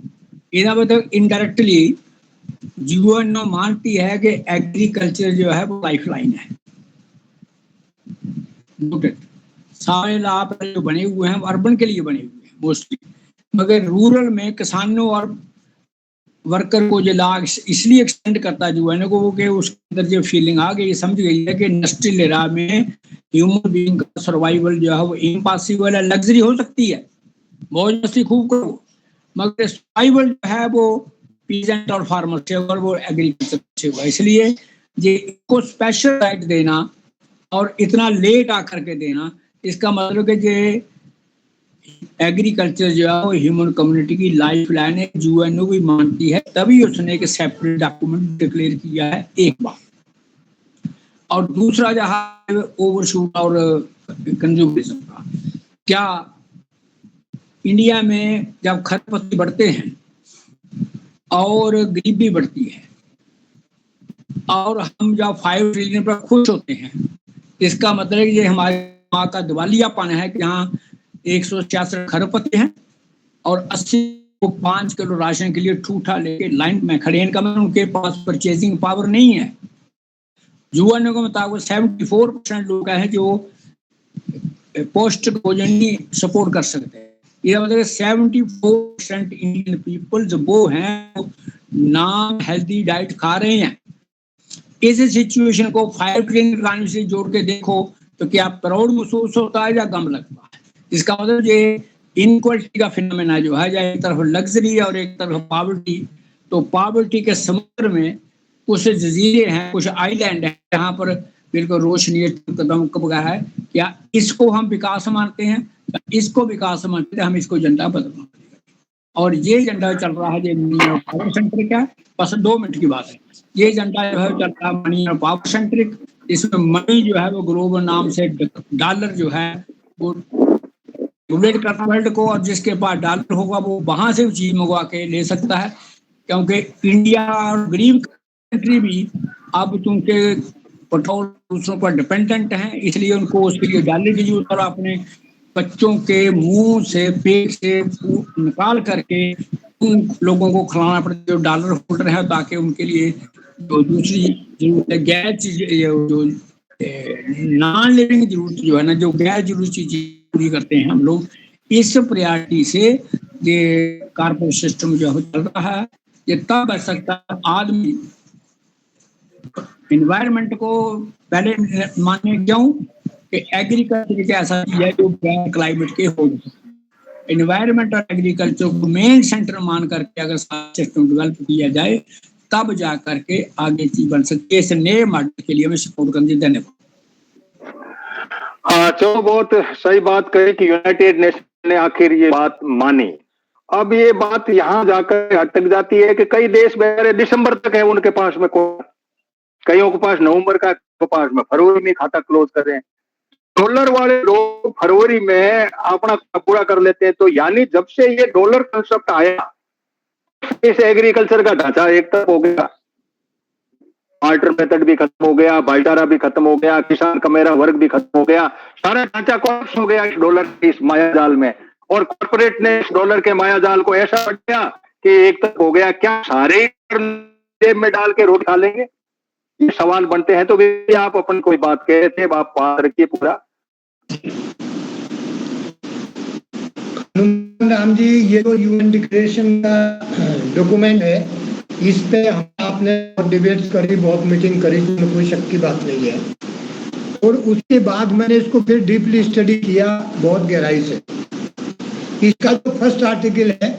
इसका मतलब इनडायरेक्टली यूएनओ मानती है कि एग्रीकल्चर जो है वो लाइफ लाइन है। नोटेड। सारे लाभ जो बने हुए हैं वो अर्बन के लिए बने हुए हैं मोस्टली, मगर रूरल में किसानों और वर्कर को जो लाभ इसलिए एक्सटेंड करता है यूएनओ को कि उसके अंदर जो फीलिंग आ गई, समझ गई है कि इंडस्ट्रियल एरा में ह्यूमन बीइंग का सर्वाइवल जो है वो इम्पॉसिबल है। लग्जरी हो सकती है, मौज मस्ती खूब करो, मगर सर्वाइवल जो है वो पीजेंट और फार्मर से और वो एग्रीकल्चर से हुआ। इसलिए ये को स्पेशल राइट देना और इतना लेट आकर के देना, इसका मतलब है कि एग्रीकल्चर जो है वो ह्यूमन कम्युनिटी की लाइफ लाइन है, यूएनओ भी मानती है, तभी उसने एक सेपरेट डॉक्यूमेंट डिक्लेयर किया है एक बार। और दूसरा जहाँ ओवरशूट और कंज्यूमरिज्म का, क्या इंडिया में जब खरपतवार बढ़ते हैं और गरीबी बढ़ती है और हम जब 5 ट्रिलियन पर खुश होते हैं, इसका मतलब है कि ये हमारे माँ का दिवालियापन है कि यहाँ 166 खरपतवार हैं और 80 को 5 किलो राशन के लिए ठूठा लेके लाइन में खड़े हैं। इनका मतलब उनके पास परचेजिंग पावर नहीं है। यूएनओ के मुताबिक 74% लोग हैं जो पोस्ट भोजन ही सपोर्ट कर सकते हैं। ये मतलब 74% इंडियन पीपल जो वो हैं नॉन हेल्दी डाइट खा रहे हैं। इस सिचुएशन को 5 ट्रिलियन इकोनॉमी से जोड़ के देखो तो क्या प्राउड महसूस होता है या गम लगता है? इसका मतलब ये इनक्वालिटी का फिनोमेना जो है, एक तरफ लग्जरी और एक तरफ पॉवर्टी, तो पॉवर्टी के समुद्र में कुछ जजीरे हैं, कुछ आइलैंड हैं जहाँ पर बिल्कुल रोशनी कदम कबगा है। क्या इसको हम विकास मानते हैं? इसको विकास मानते हैं, हम इसको एजेंडा बदलना पड़ेगा। और ये एजेंडा चल रहा है जो पावर सेंट्रिक है। बस 2 मिनट की बात है। ये एजेंडा जो है चल रहा है मनी और पावर सेंट्रिक। इसमें मनी जो है वो ग्लोबल नाम से डॉलर जो है वो रेगुलेट करता है वर्ल्ड को, और जिसके पास डॉलर होगा वो वहां से चीज मंगवा के ले सकता है। क्योंकि इंडिया और गरीब कंट्री भी अब चूंकि पेट्रोल दूसरों पर डिपेंडेंट हैं, इसलिए उनको उसके लिए डॉलर की जरूरत, और अपने बच्चों के मुंह से पेट से निकाल करके उन लोगों को खिलाना पड़ता है जो डॉलर होल्डर है, ताकि उनके लिए जो दूसरी जरूरत है गैर चीज जो नॉन लिविंग जरूरत जो है ना, जो गैर जरूरी चीज पूरी करते हैं हम लोग, इस प्रायोरिटी से ये कॉर्पोरेट सिस्टम जो है चल रहा है। ये तब बच सकता है आदमी इन्वायरमेंट को पहले माने, क्यों कि एग्रीकल्चर एक ऐसा चीज है जो क्लाइमेट के हो। इन्वायरमेंट और एग्रीकल्चर को मेन सेंटर मान करके अगर सिस्टम डेवलप किया जाए तब जा करके आगे चीज बन सकती है। इस नए मॉडल के लिए मैं सपोर्ट करने धन्यवाद। तो बहुत सही बात कही कि यूनाइटेड नेशन ने आखिर ये बात मानी। अब ये बात यहाँ जाकर अटक जाती है कि कई देश में दिसंबर तक है उनके पास में, कईयों के पास नवंबर का, के पास में फरवरी में खाता क्लोज कर रहे हैं। डॉलर वाले लोग फरवरी में अपना पूरा कर लेते हैं। तो यानी जब से ये डॉलर कंसेप्ट आया, इस एग्रीकल्चर का ढांचा एक तरफ हो गया, बार्टर मेथड भी खत्म हो गया, भाईचारा भी खत्म हो गया, किसान का मेरा वर्ग भी खत्म हो गया, सारा ढांचा कोलैप्स हो गया इस डॉलर के इस मायाजाल में। और कॉर्पोरेट ने इस डॉलर के मायाजाल को ऐसा बढ़ाया कि एक तरफ हो गया। क्या सारे जेब में डाल के रोटी खा लेंगे? ये सवाल बनते हैं। तो भी आप अपन कोई बात कह रहे थे, आप बात रखिए पूरा। राम जी, ये जो यूएन डिक्लेरेशन का डॉक्यूमेंट है, इस पे आपने डिबेट करी, बहुत मीटिंग करी, इसमें कोई शक की बात नहीं है। और उसके बाद मैंने इसको फिर डीपली स्टडी किया बहुत गहराई से। इसका जो फर्स्ट आर्टिकल है,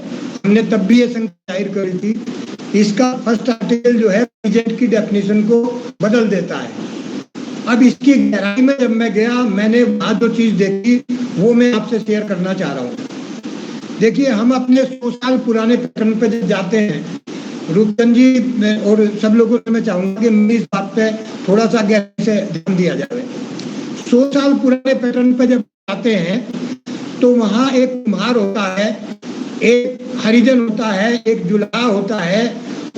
हमने तब भी ये शंका जाहिर करी थी, इसका फर्स्ट आर्टिकल जो है पीजेंट की डेफिनेशन को बदल देता है। अब इसकी गहराई में जब मैं गया, मैंने वहाँ जो चीज देखी वो मैं आपसे शेयर करना चाह रहा हूँ। देखिए, हम अपने 100 साल पुराने पैटर्न पे जब जाते हैं रूपचंद जी और सब लोगों से मैं चाहूंगा कि मेरी इस बात पे थोड़ा सा गहराई से ध्यान दिया जाए। 100 साल पुराने पैटर्न पे जब आते हैं तो वहाँ एक कुम्हार होता है, एक हरिजन होता है, एक जुलाहा होता है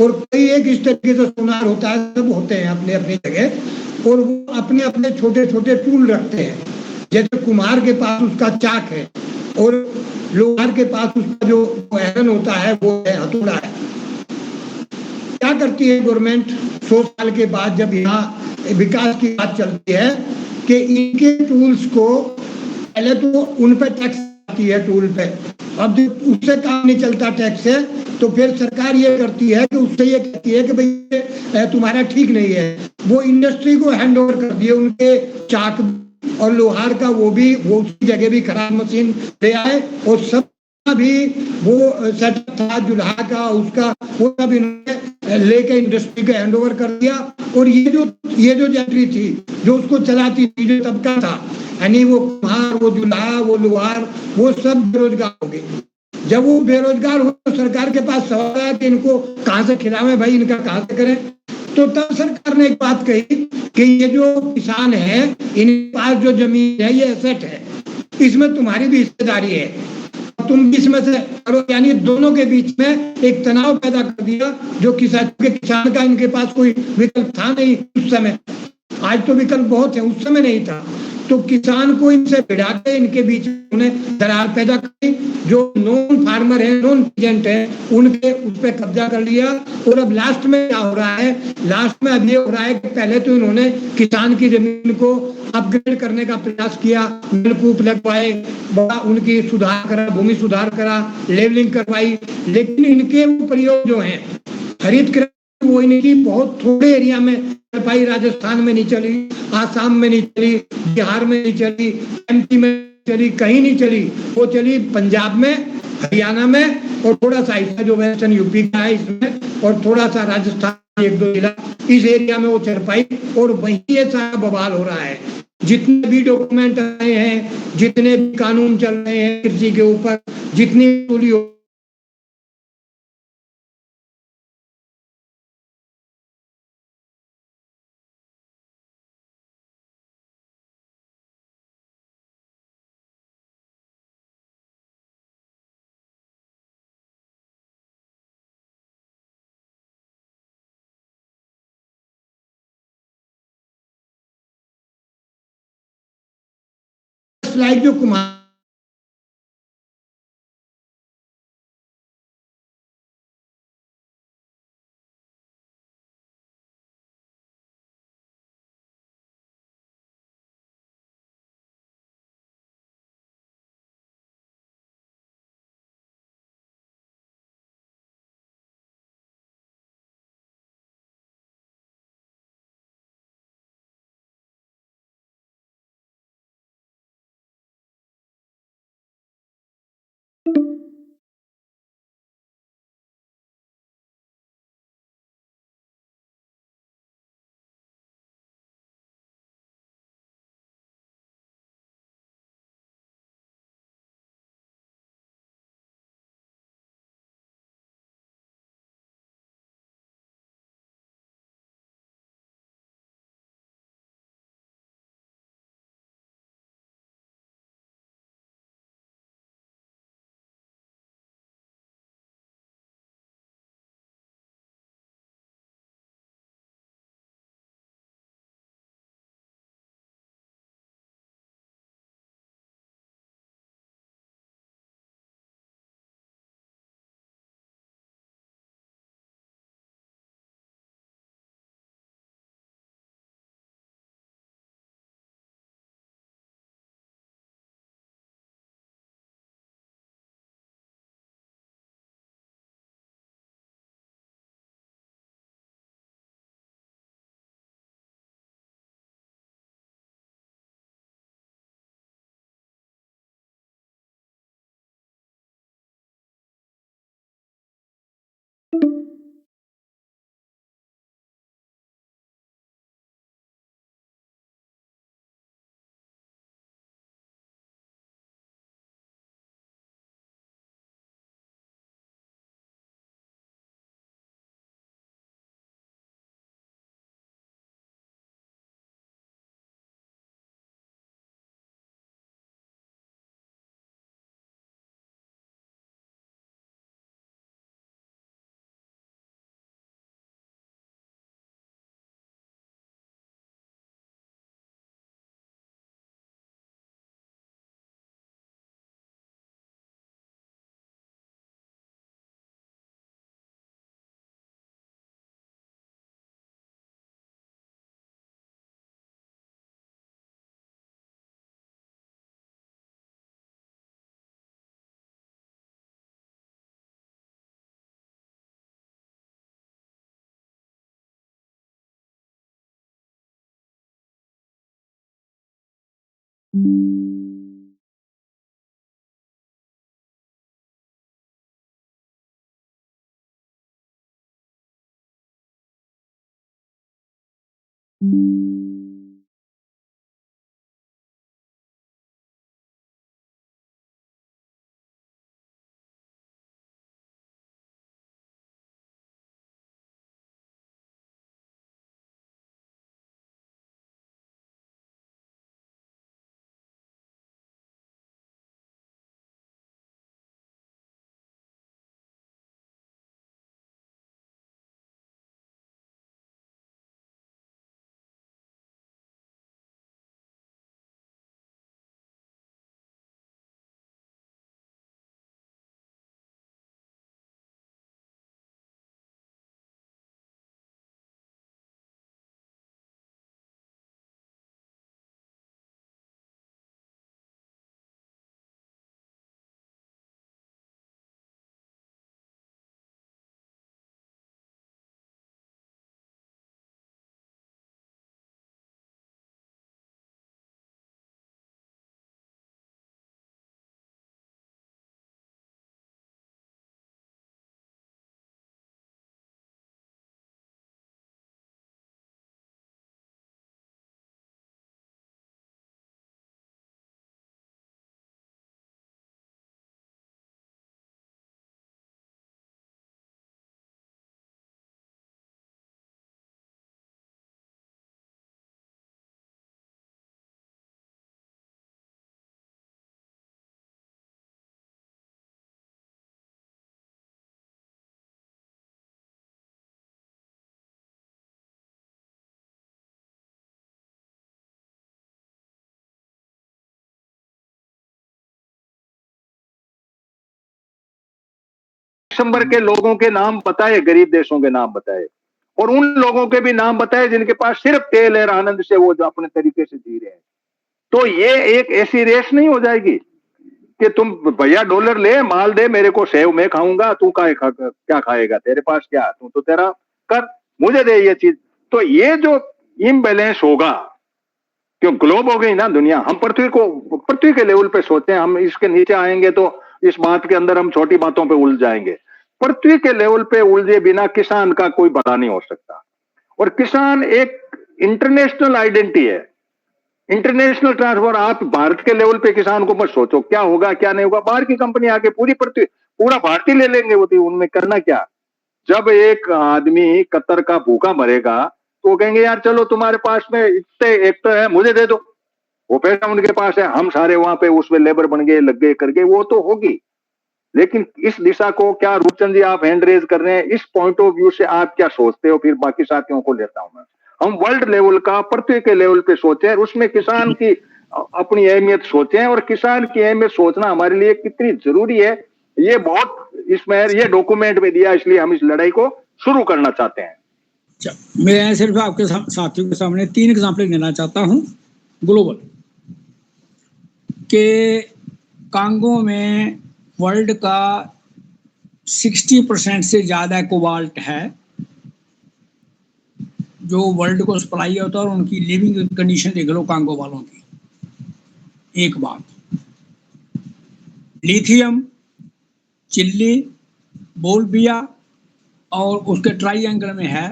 और कई एक इस तरीके से सोनार होता है, सब होते हैं अपने अपनी जगह और वो अपने अपने छोटे छोटे टूल रखते हैं। जैसे कुम्हार के पास उसका चाक है और लोहार के पास उसका जो आयरन होता है वो है हथौड़ा है। क्या करती है गवर्नमेंट 100 साल के बाद जब यहाँ विकास की बात चलती है कि इनके टूल्स को पहले तो उन पे टैक्स आती है टूल पे, अब जब उससे काम नहीं चलता टैक्स से तो फिर सरकार ये करती है कि उससे ये कहती है कि भाई तुम्हारा ठीक नहीं है, वो इंडस्ट्री को हैंड ओवर कर दिए उनके चाक और लोहार का वो उसी जगह भी खराब मशीन ले आए और सब भी वो सेटअप था जुल्हा का उसका वो सब इन्होंने लेके इंडस्ट्री को हैंड ओवर कर दिया और ये जो जेंट्री थी जो उसको चलाती थी जो तबका था यानी वो कुम्हार वो जुल्हा वो लोहार वो सब बेरोजगार हो गए। जब वो बेरोजगार हो तो सरकार के पास सवाल आया कि इनको कहाँ से खिलावे भाई, इनका कहाँ से करें। तो तब सरकार ने एक बात कही कि ये जो किसान है इनके पास जो जमीन है ये एसेट है, इसमें तुम्हारी भी हिस्सेदारी है, तुम भी इसमें से करो। यानी दोनों के बीच में एक तनाव पैदा कर दिया जो किसान का इनके पास कोई विकल्प था नहीं उस समय। आज तो विकल्प बहुत है, उस समय नहीं था। तो किसान को इनसे भिड़ा के इनके बीच में उन्हें दरार पैदा करी, जो नॉन फार्मर है नॉन पेजेंट है उनके उस पर कब्जा कर लिया। और अब लास्ट में क्या हो रहा है, लास्ट में अब ये हो रहा है कि पहले तो इन्होंने किसान की जमीन को अपग्रेड करने का प्रयास किया, नलकूप लगवाए, बड़ा उनकी सुधार करा, भूमि सुधार करा, लेवलिंग करवाई, लेकिन इनके वो प्रयोग जो हैं हरित क्रांति वो इनकी बहुत थोड़े एरिया में चल पाई। राजस्थान में नहीं चली, आसाम में नहीं चली, बिहार में नहीं चली, एमपी में नहीं चली, कहीं नहीं चली। वो चली पंजाब में, हरियाणा में और थोड़ा सा हिस्सा जो वेस्टर्न यूपी का है इसमें और थोड़ा सा राजस्थान एक दो जिला इस एरिया में वो चल पाई और वहीं ये सारा बवाल हो रहा है। जितने भी डॉक्यूमेंट आए हैं, जितने भी कानून चल रहे हैं कृषि के ऊपर, जितनी स्लाइड जो कुमार दिसंबर के लोगों के नाम बताए, गरीब देशों के नाम बताए, और उन लोगों के भी नाम बताए जिनके पास सिर्फ तेल है, आनंद से वो जो अपने तरीके से जी रहे हैं। तो ये एक ऐसी रेस नहीं हो जाएगी कि तुम भैया डॉलर ले, माल दे मेरे को, सेव मैं खाऊंगा, तू क्या खाएगा, तेरे पास क्या, तू तो तेरा कर, मुझे दे ये चीज। तो ये जो इम्बैलेंस होगा, क्यों ग्लोब हो गई ना दुनिया, हम पृथ्वी के लेवल पे सोचते हैं, हम इसके नीचे आएंगे तो इस बात के अंदर हम छोटी बातों पे उलझ जाएंगे। पृथ्वी के लेवल पे उलझे बिना किसान का कोई भला नहीं हो सकता। और किसान एक इंटरनेशनल आइडेंटिटी है, इंटरनेशनल ट्रांसफर। आप भारत के लेवल पे किसान को मत सोचो क्या होगा क्या नहीं होगा, बाहर की कंपनी आके पूरी पृथ्वी पूरा भारतीय ले लेंगे, वो तो उनमें करना क्या। जब एक आदमी कतर का भूखा मरेगा तो वो कहेंगे यार चलो तुम्हारे पास में इतने हेक्टर है, मुझे दे दो, वो पैसा उनके पास है, हम सारे वहां पे उसमें लेबर बन गए, लग गए, कर गए, वो तो होगी। लेकिन इस दिशा को क्या रूपचंद जी आप हैंड रेज कर रहे हैं, इस पॉइंट ऑफ व्यू से आप क्या सोचते हो, फिर बाकी साथियों को लेता हूं मैं। हम वर्ल्ड लेवल का पृथ्वी के लेवल पे सोचें, उसमें किसान की अपनी अहमियत सोचें, और किसान की अहमियत सोचना हमारे लिए कितनी जरूरी है, ये बहुत इसमें ये डॉक्यूमेंट में दिया, इसलिए हम इस लड़ाई को शुरू करना चाहते हैं। अच्छा, मैं सिर्फ आपके साथियों के सामने 3 एग्जाम्पल देना चाहता हूं ग्लोबल के। कांगो में वर्ल्ड का 60% से ज्यादा कोबाल्ट है जो वर्ल्ड को सप्लाई होता है, और उनकी लिविंग कंडीशन देख लो कांगो वालों की। एक बात, लिथियम, चिल्ली, बोल्बिया और उसके ट्राइएंगल में है,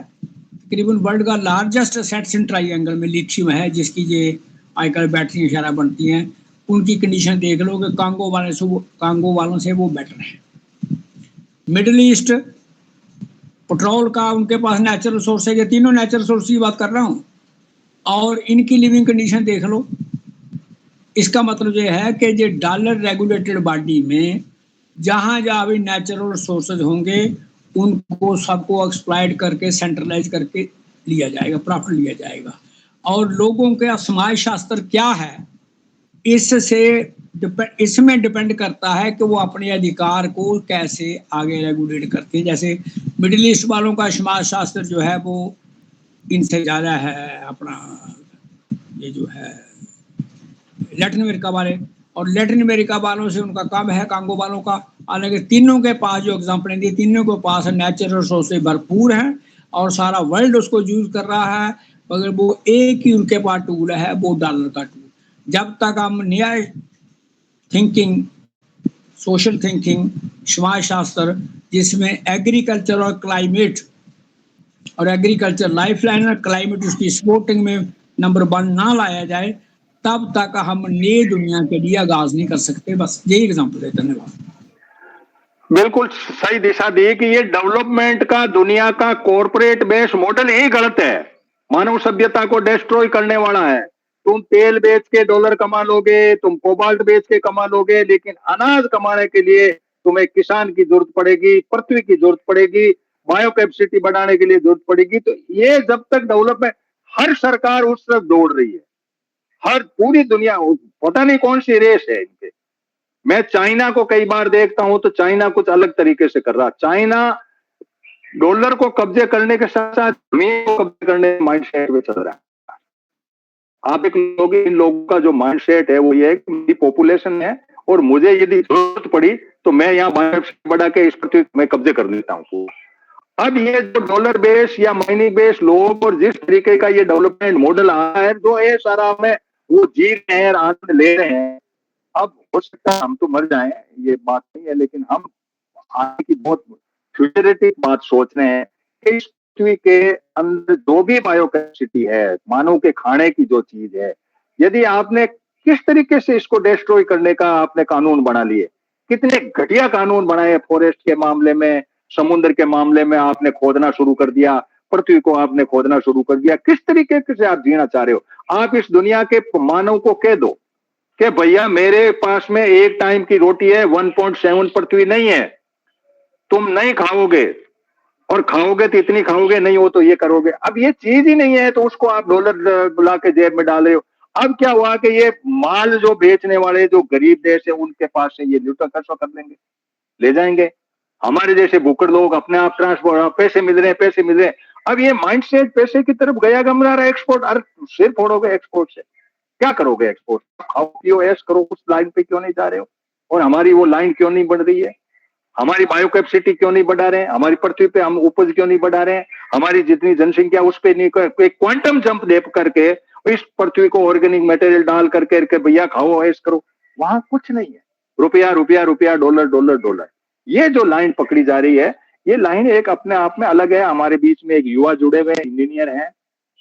तकरीबन वर्ल्ड का लार्जेस्ट एसेट्स इन ट्राइएंगल में लिथियम है, जिसकी ये आजकल बैटरी वगैरह बनती हैं। उनकी कंडीशन देख लो कि कांगो वालों से वो बेटर है। मिडिल ईस्ट, पेट्रोल का उनके पास नेचुरल सोर्स है, ये तीनों नेचुरल सोर्स की बात कर रहा हूँ, और इनकी लिविंग कंडीशन देख लो। इसका मतलब ये है कि ये डॉलर रेगुलेटेड बॉडी में जहाँ जहाँ भी नेचुरल सोर्सेज होंगे उनको सबको एक्सप्लॉइट करके सेंट्रलाइज करके लिया जाएगा, प्रॉफिट लिया जाएगा। और लोगों के समाज शास्त्र क्या है, इसमें डिपेंड करता है कि वो अपने अधिकार को कैसे आगे रेगुलेट करते हैं। जैसे मिडिल ईस्ट वालों का समाज शास्त्र जो है वो इनसे ज़्यादा है, अपना ये जो है लैटिन अमेरिका वाले, और लैटिन अमेरिका वालों से उनका कम है कांगो वालों का। हालांकि तीनों के पास जो एग्जाम्पल दी, तीनों के पास नेचुरल रिसोर्सेज भरपूर हैं और सारा वर्ल्ड उसको यूज कर रहा है, मगर वो एक ही उनके पास टूल है, वो डॉलर का टूल। जब तक हम न्याय थिंकिंग, सोशल थिंकिंग, समाज शास्त्र जिसमें एग्रीकल्चर और क्लाइमेट और एग्रीकल्चर लाइफलाइन और क्लाइमेट उसकी सपोर्टिंग में नंबर 1 ना लाया जाए, तब तक हम नई दुनिया के लिए आगाज नहीं कर सकते। बस यही एग्जाम्पल है। धन्यवाद। बिल्कुल सही दिशा दी कि ये डेवलपमेंट का दुनिया का कॉरपोरेट बेस्ड मॉडल ही गलत है, मानव सभ्यता को डिस्ट्रॉय करने वाला है। तुम तेल बेच के डॉलर कमा लोगे, तुम कोबाल्ट बेच के कमा लोगे, लेकिन अनाज कमाने के लिए तुम्हें किसान की जरूरत पड़ेगी, पृथ्वी की जरूरत पड़ेगी, बायो कैपेसिटी बढ़ाने के लिए जरूरत पड़ेगी। तो ये जब तक डेवलपमेंट, हर सरकार उस तरफ दौड़ रही है, हर पूरी दुनिया, पता नहीं कौन सी रेस है इनके। मैं चाइना को कई बार देखता हूं तो चाइना कुछ अलग तरीके से कर रहा। चाइना डॉलर को कब्जे करने के साथ साथ जमीन को कब्जे करने के माइंडसेट में चल रहा है। आप एक लोग, इन लोगों का जो माइंडसेट है वो ये है कि मेरी पॉपुलेशन है और मुझे यदि जरूरत पड़ी तो मैं यहाँ बढ़ा के इस पर मैं कब्जे कर लेता हूँ। अब ये जो डॉलर बेस या माइनिंग बेस लोग और जिस तरीके का ये डेवलपमेंट मॉडल आया है, जो ये सारा में वो जी रहे हैं, आनंद ले रहे हैं। अब हो सकता है हम तो मर जाएं, ये बात नहीं है, लेकिन हम आगे की बहुत फ्यूचरिस्टिक बात सोच रहे हैं कि इस पृथ्वी के अंदर जो भी बायो कैपेसिटी है, मानव के खाने की जो चीज है, यदि आपने किस तरीके से इसको डिस्ट्रॉय करने का आपने कानून बना लिए, कितने घटिया कानून बनाए, फॉरेस्ट के मामले में, समुद्र के मामले में आपने खोदना शुरू कर दिया, पृथ्वी को आपने खोदना शुरू कर दिया। किस तरीके से आप जीना चाह रहे हो? आप इस दुनिया के मानव को कह दो कि भैया मेरे पास में एक टाइम की रोटी है, 1.7 पृथ्वी नहीं है, तुम नहीं खाओगे, और खाओगे तो इतनी खाओगे, नहीं हो तो ये करोगे। अब ये चीज ही नहीं है तो उसको आप डॉलर बुला के जेब में डाल रहे हो। अब क्या हुआ कि ये माल जो बेचने वाले जो गरीब देश है उनके पास से ये लूटा खसवा कर लेंगे, ले जाएंगे। हमारे जैसे भूखड़ लोग अपने आप ट्रांसपोर्ट, पैसे मिल रहे हैं, पैसे मिल रहे हैं। अब ये माइंडसेट पैसे की तरफ गया गमरा रहा है। एक्सपोर्ट, अरे सिर फोड़ोगे एक्सपोर्ट से, क्या करोगे एक्सपोर्ट? खाओ पियो ऐश करो, उस लाइन पे क्यों नहीं जा रहे हो? और हमारी वो लाइन क्यों नहीं बढ़ रही है? हमारी बायो कैपेसिटी क्यों नहीं बढ़ा रहे हैं? हमारी पृथ्वी पे हम उपज क्यों नहीं बढ़ा रहे हैं? हमारी जितनी जनसंख्या उस पे नहीं, एक क्वांटम जंप दे करके इस पृथ्वी को ऑर्गेनिक मटेरियल डाल करके भैया खाओ ऐश करो, वहां कुछ नहीं है। रुपया रुपया रुपया, डॉलर डॉलर डॉलर, ये जो लाइन पकड़ी जा रही है, ये लाइन एक अपने आप में अलग है। हमारे बीच में एक युवा जुड़े हुए इंजीनियर हैं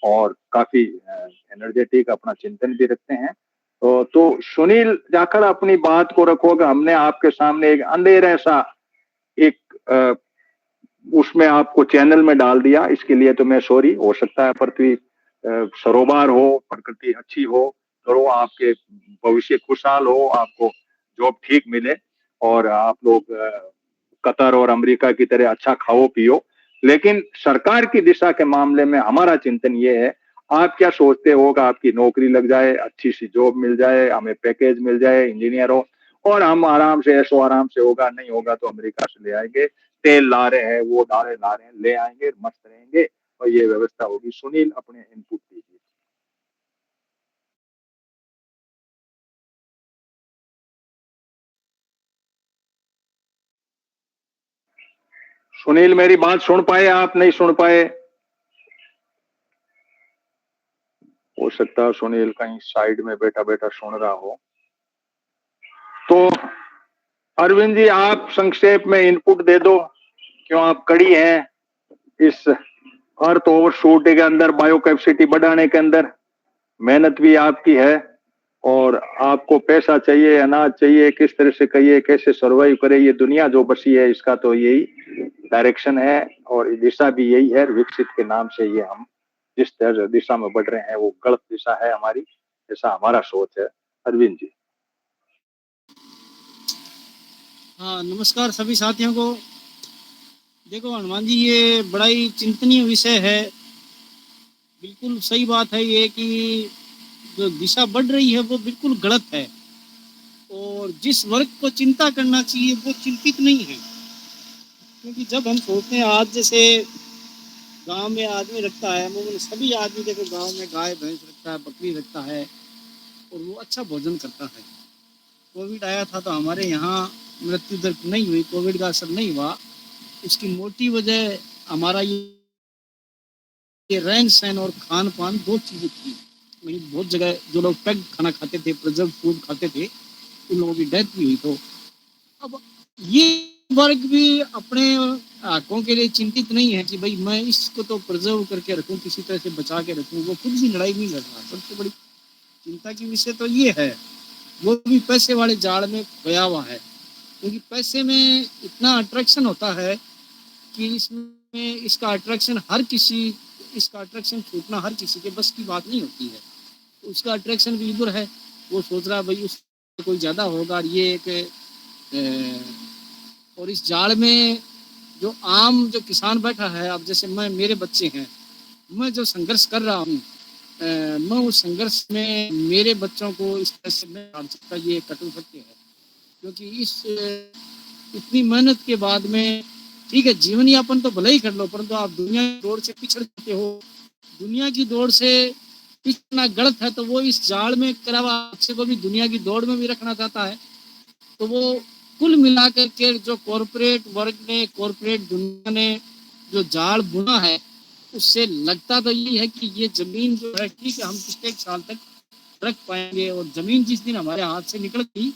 और काफी एनर्जेटिक, अपना चिंतन भी रखते हैं। तो सुनील जाकर अपनी बात को रखोगे। हमने आपके सामने एक अंधेरा सा एक उसमें आपको चैनल में डाल दिया, इसके लिए तो मैं सॉरी। हो सकता है पृथ्वी सरोबार हो, प्रकृति अच्छी हो, करो, आपके भविष्य खुशहाल हो, आपको जॉब ठीक मिले और आप लोग कतर और अमेरिका की तरह अच्छा खाओ पियो। लेकिन सरकार की दिशा के मामले में हमारा चिंतन ये है, आप क्या सोचते हो कि आपकी नौकरी लग जाए, अच्छी सी जॉब मिल जाए, हमें पैकेज मिल जाए, इंजीनियर हो, और हम आराम से ऐसो आराम से, होगा नहीं होगा तो अमेरिका से ले आएंगे, तेल ला रहे हैं, वो ला रहे हैं, ले आएंगे, मस्त रहेंगे और ये व्यवस्था होगी। सुनील अपने इनपुट दीजिए। सुनील मेरी बात सुन पाए? आप नहीं सुन पाए? हो सकता है सुनील कहीं साइड में बैठा बैठा सुन रहा हो। तो अरविंद जी आप संक्षेप में इनपुट दे दो, क्यों आप कड़ी हैं इस अर्थ ओवरशूट के अंदर, बायो कैपेसिटी बढ़ाने के अंदर। मेहनत भी आपकी है और आपको पैसा चाहिए, अनाज चाहिए, किस तरह से कहिए, कैसे सर्वाइव करे ये दुनिया जो बसी है, इसका तो यही डायरेक्शन है और दिशा भी यही है। विकसित के नाम से ये हम जिस दिशा में बढ़ रहे हैं वो गलत दिशा है हमारी, ऐसा हमारा सोच है। अरविंद जी। हाँ, नमस्कार सभी साथियों को। देखो हनुमान जी, ये बड़ा ही चिंतनीय विषय है। बिल्कुल सही बात है ये कि जो दिशा बढ़ रही है वो बिल्कुल गलत है और जिस वर्ग को चिंता करना चाहिए वो चिंतित नहीं है। क्योंकि जब हम सोचते हैं, आज जैसे गांव में आदमी रखता है, अमूमन सभी आदमी देखो गांव में गाय भैंस रखता है, बकरी रखता है और वो अच्छा भोजन करता है। कोविड आया था तो हमारे यहाँ मृत्यु दर नहीं हुई, कोविड का असर नहीं हुआ। इसकी मोटी वजह हमारा ये रहन सहन और खान पान, दो चीजें थी। नहीं, बहुत जगह जो लोग पैक खाना खाते थे, प्रिजर्व फूड खाते थे, उन लोगों की डेथ भी हुई। तो अब ये वर्ग भी अपने हकों के लिए चिंतित नहीं है कि भाई मैं इसको तो प्रिजर्व करके रखूं, किसी तरह से बचा के रखूं। वो खुद भी लड़ाई नहीं लड़ रहा। सबसे बड़ी चिंता की विषय तो ये है, वो भी पैसे वाले जाल में खोया हुआ है। क्योंकि पैसे में इतना अट्रैक्शन होता है कि इसमें इसका अट्रैक्शन छूटना हर किसी के बस की बात नहीं होती है। उसका अट्रैक्शन भी इधर है, वो सोच रहा है भाई उससे कोई ज़्यादा होगा। और ये एक और इस जाल में जो आम जो किसान बैठा है, अब जैसे मेरे बच्चे हैं, मैं जो संघर्ष कर रहा हूँ, मैं उस संघर्ष में मेरे बच्चों को इस तरह से नहीं डाल सकता। ये कटु सत्य है। क्योंकि इतनी मेहनत के बाद में, ठीक है, जीवन यापन तो भले ही कर लो, परंतु आप दुनिया की दौड़ से पिछड़ जाते हो। दुनिया की दौड़ से पिछड़ना गलत है। तो वो इस जाल में करावा बच्चे को भी दुनिया की दौड़ में भी रखना चाहता है। तो वो कुल मिलाकर के जो कॉरपोरेट वर्ग ने, कॉरपोरेट दुनिया ने जो जाल बुना है, उससे लगता तो यही है कि ये जमीन जो है, ठीक है, हम पिछले 1 साल तक रख पाएंगे। और जमीन जिस दिन हमारे हाथ से निकल गई,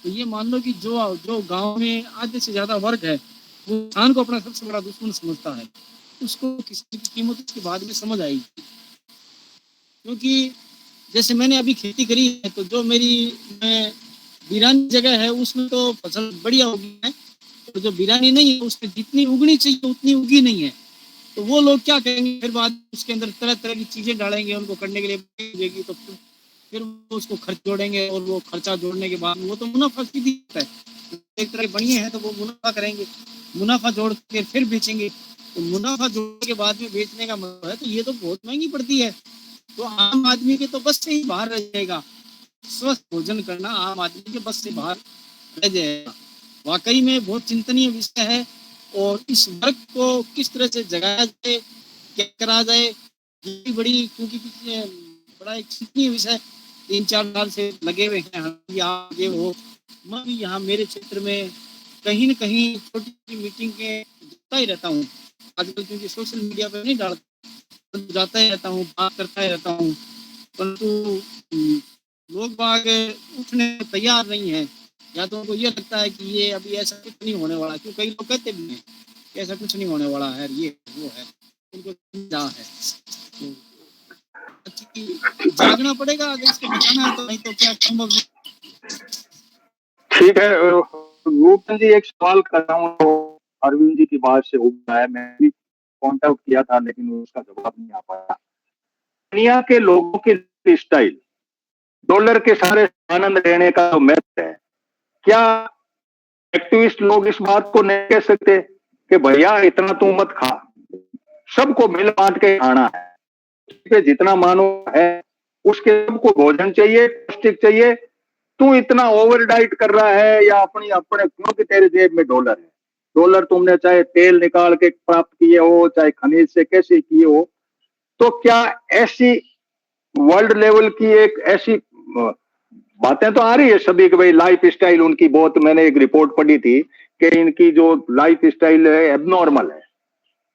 तो ये मान लो कि जो गांव में आधे से ज्यादा वर्ग है, वो किसान को अपना सबसे बड़ा दुश्मन समझता है। उसको किसी की कीमत उसके बाद में समझ आएगी। क्योंकि जैसे मैंने अभी खेती करी है, तो जो मैं वीरानी जगह है उसमें तो फसल बढ़िया होगी है, और जो वीरानी नहीं है उसमें जितनी उगनी चाहिए उतनी उगी नहीं है। तो वो लोग क्या करेंगे, फिर बाद उसके अंदर तरह तरह की चीजें डालेंगे, उनको करने के लिए तो फिर वो उसको खर्च जोड़ेंगे। और वो खर्चा जोड़ने के बाद वो तो मुनाफा सीधी है, एक तरह बढ़िया है तो वो मुनाफा करेंगे, मुनाफा जोड़ के फिर बेचेंगे। तो मुनाफा जोड़ने के बाद में बेचने का मतलब है, तो ये तो बहुत महंगी पड़ती है। तो आम आदमी के तो बस से ही बाहर रह जाएगा। स्वस्थ भोजन करना आम आदमी के बस से बाहर रह जाएगा। वाकई में बहुत चिंतनीय विषय है। और इस वर्ग को किस तरह से जगाया जाए, क्या करा जाए, ये बड़ी, क्योंकि बड़ा एक चिंतनीय विषय 3-4 साल से लगे हुए हैं। हम आगे हो, मैं भी यहाँ मेरे क्षेत्र में कहीं न कहीं छोटी छोटी मीटिंग के जाता ही रहता हूँ आजकल, क्योंकि सोशल मीडिया पर नहीं डालता, जाता ही रहता हूँ, बात करता ही रहता हूँ। परंतु लोग बाग उठने तैयार नहीं है, या तो उनको ये लगता है कि ये अभी ऐसा कुछ नहीं होने वाला। क्यों, कई लोग कहते भी हैं कि ऐसा कुछ नहीं होने वाला है, ये वो है, उनको समझा है। तो जागना पड़ेगा, अगर इसको बचाना है तो, नहीं तो क्या संभव नहीं। ठीक है रूपन जी, एक सवाल कर रहा हूँ तो अरविंद जी की बात से उठा है। मैं भी पॉइंट आउट किया था लेकिन उसका जवाब नहीं आ पाया। दुनिया के लोगों की स्टाइल, डॉलर के सारे आनंद लेने का जो मैथ है, क्या एक्टिविस्ट लोग इस बात को नहीं कह सकते कि भैया इतना तू मत खा, सबको मिल बांट के खाना है, जितना मानो है उसके सबको भोजन चाहिए, पौष्टिक चाहिए। तू इतना ओवर डाइट कर रहा है या अपने क्योंकि तेरे जेब में डॉलर है, डॉलर तुमने चाहे तेल निकाल के प्राप्त किए हो, चाहे खनिज से कैसे किए हो, तो क्या ऐसी वर्ल्ड लेवल की एक ऐसी बातें तो आ रही है सभी कि भाई लाइफ स्टाइल उनकी बहुत, मैंने एक रिपोर्ट पढ़ी थी कि इनकी जो लाइफ स्टाइल है एबनॉर्मल है,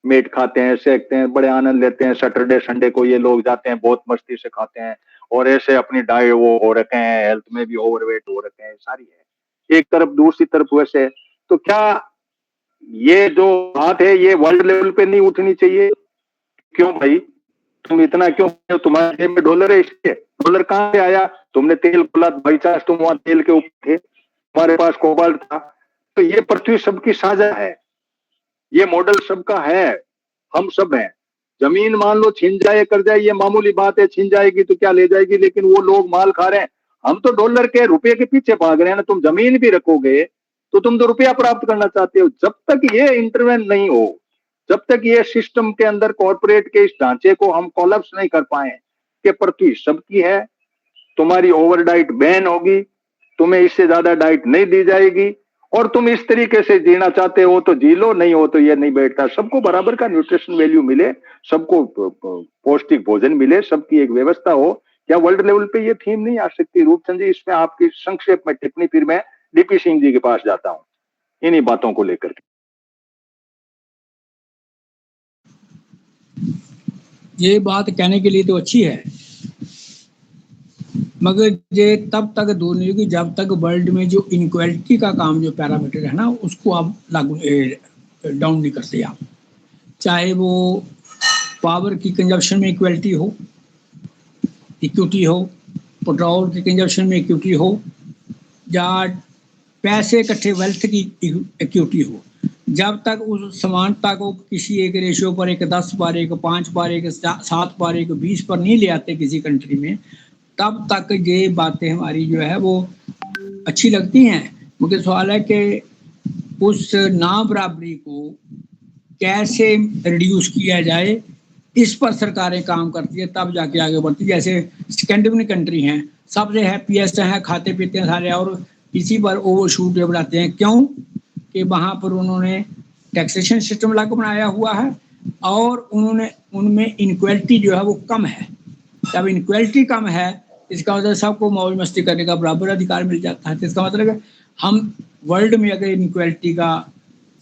मीट खाते हैं, सेकते हैं, बड़े आनंद लेते हैं, सैटरडे संडे को ये लोग जाते हैं, बहुत मस्ती से खाते हैं, और ऐसे अपनी डाइट वो हो रखे हैं, हेल्थ में भी ओवरवेट हो रखे हैं, सारी है एक तरफ, दूसरी तरफ वैसे। तो क्या ये जो बात है ये वर्ल्ड लेवल पे नहीं उठनी चाहिए? क्यों भाई तुम इतना क्यों, तुम्हारे जेब में डॉलर है इसलिए? डॉलर कहां से आया? तुमने तेल खोला बाई चांस, तुम वहां तेल के ऊपर थे, तुम्हारे पास कोबाल्ट था। तो ये पृथ्वी सबकी साझा है, ये मॉडल सबका है, हम सब हैं। जमीन मान लो छीन जाए कर जाए, ये मामूली बात है, छीन जाएगी तो क्या ले जाएगी, लेकिन वो लोग माल खा रहे हैं, हम तो डॉलर के रुपए के पीछे भाग रहे हैं ना। तुम जमीन भी रखोगे तो तुम तो रुपया प्राप्त करना चाहते हो। जब तक ये इंटरवेंट नहीं हो, जब तक ये सिस्टम के अंदर कॉर्पोरेट के इस ढांचे को हम कोलैप्स नहीं कर पाए कि पृथ्वी सबकी है, तुम्हारी ओवर डाइट बैन होगी, तुम्हें इससे ज्यादा डाइट नहीं दी जाएगी, और तुम इस तरीके से जीना चाहते हो तो जी लो, नहीं हो तो ये नहीं बैठता। सबको बराबर का न्यूट्रिशन वैल्यू मिले, सबको पौष्टिक भोजन मिले, सबकी एक व्यवस्था हो। क्या वर्ल्ड लेवल पे ये थीम नहीं आ सकती? रूपचंद जी, इसमें आपकी संक्षेप में टिप्पणी, फिर मैं डीपी सिंह जी के पास जाता हूं इन्हीं बातों को लेकर के। ये बात कहने के लिए तो अच्छी है, मगर ये तब तक दूर नहीं होगी जब तक वर्ल्ड में जो इनक्वालिटी का काम जो पैरामीटर है ना उसको आप लागू डाउन नहीं करते आप, चाहे वो पावर की कंजप्शन में इक्वलिटी हो, इक्विटी हो, पेट्रोल की कंजप्शन में इक्विटी हो, या पैसे इकट्ठे वेल्थ की इक्विटी हो, जब तक उस समानता को किसी एक रेशियो पर एक 10 पर, एक 5 पर, एक 7 पर, एक 20 पर नहीं ले आते किसी कंट्री में, तब तक ये बातें हमारी जो है वो अच्छी लगती हैं। मुझे सवाल है कि उस ना बराबरी को कैसे रिड्यूस किया जाए, इस पर सरकारें काम करती है तब जाके आगे बढ़ती है। जैसे स्कैंडिनेवियन कंट्री हैं, सबसे हैप्पीएस्ट हैं, खाते पीते हैं सारे, और इसी पर ओवर शूट बनाते हैं। क्यों? कि वहाँ पर उन्होंने टैक्सेशन सिस्टम लागू बनाया हुआ है और उन्होंने उनमें इनक्वालिटी जो है वो कम है। जब इनक्वालिटी कम है इसका मतलब सबको मौज मस्ती करने का बराबर अधिकार मिल जाता है। तो इसका मतलब है हम वर्ल्ड में अगर इनक्वालिटी का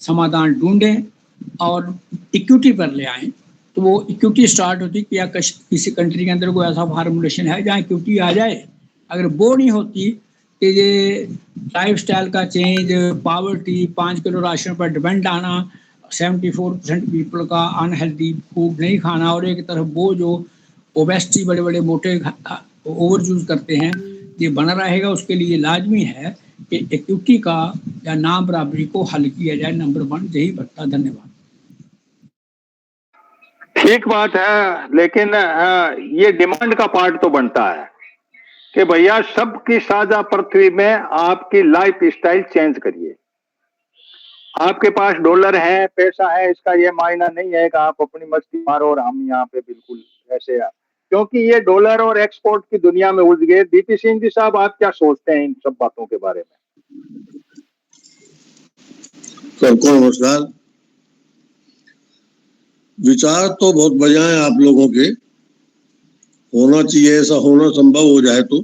समाधान ढूंढें और इक्विटी पर ले आएँ, तो वो इक्विटी स्टार्ट होती कि या किसी कंट्री के अंदर कोई ऐसा फार्मूलेशन है जहाँ इक्विटी आ जाए। अगर वो नहीं होती कि ये लाइफस्टाइल का चेंज, पॉवर्टी, 5 किलो राशन पर डिपेंड आना, 74% पीपल का अनहेल्दी फूड नहीं खाना, और एक तरफ वो जो ओबेसिटी बड़े बड़े मोटे ओवर यूज करते हैं, ये बना रहेगा। उसके लिए लाजमी है कि इक्विटी का या नाम बराबरी को हल किया जाए। नंबर 1 यही बढ़ता। धन्यवाद। ठीक बात है, लेकिन ये डिमांड का पार्ट तो बनता है कि भैया सबकी साझा पृथ्वी में आपकी लाइफ स्टाइल चेंज करिए। आपके पास डॉलर है, पैसा है, इसका ये मायना नहीं है कि आप अपनी मस्ती मारो और हम यहाँ पे बिल्कुल ऐसे क्योंकि ये डॉलर और एक्सपोर्ट की दुनिया में उलझ गए। डीपी सिंह जी साहब, आप क्या सोचते हैं इन सब बातों के बारे में? सबको नमस्कार। विचार तो बहुत बढ़िया है आप लोगों के, होना चाहिए, ऐसा होना संभव हो जाए तो,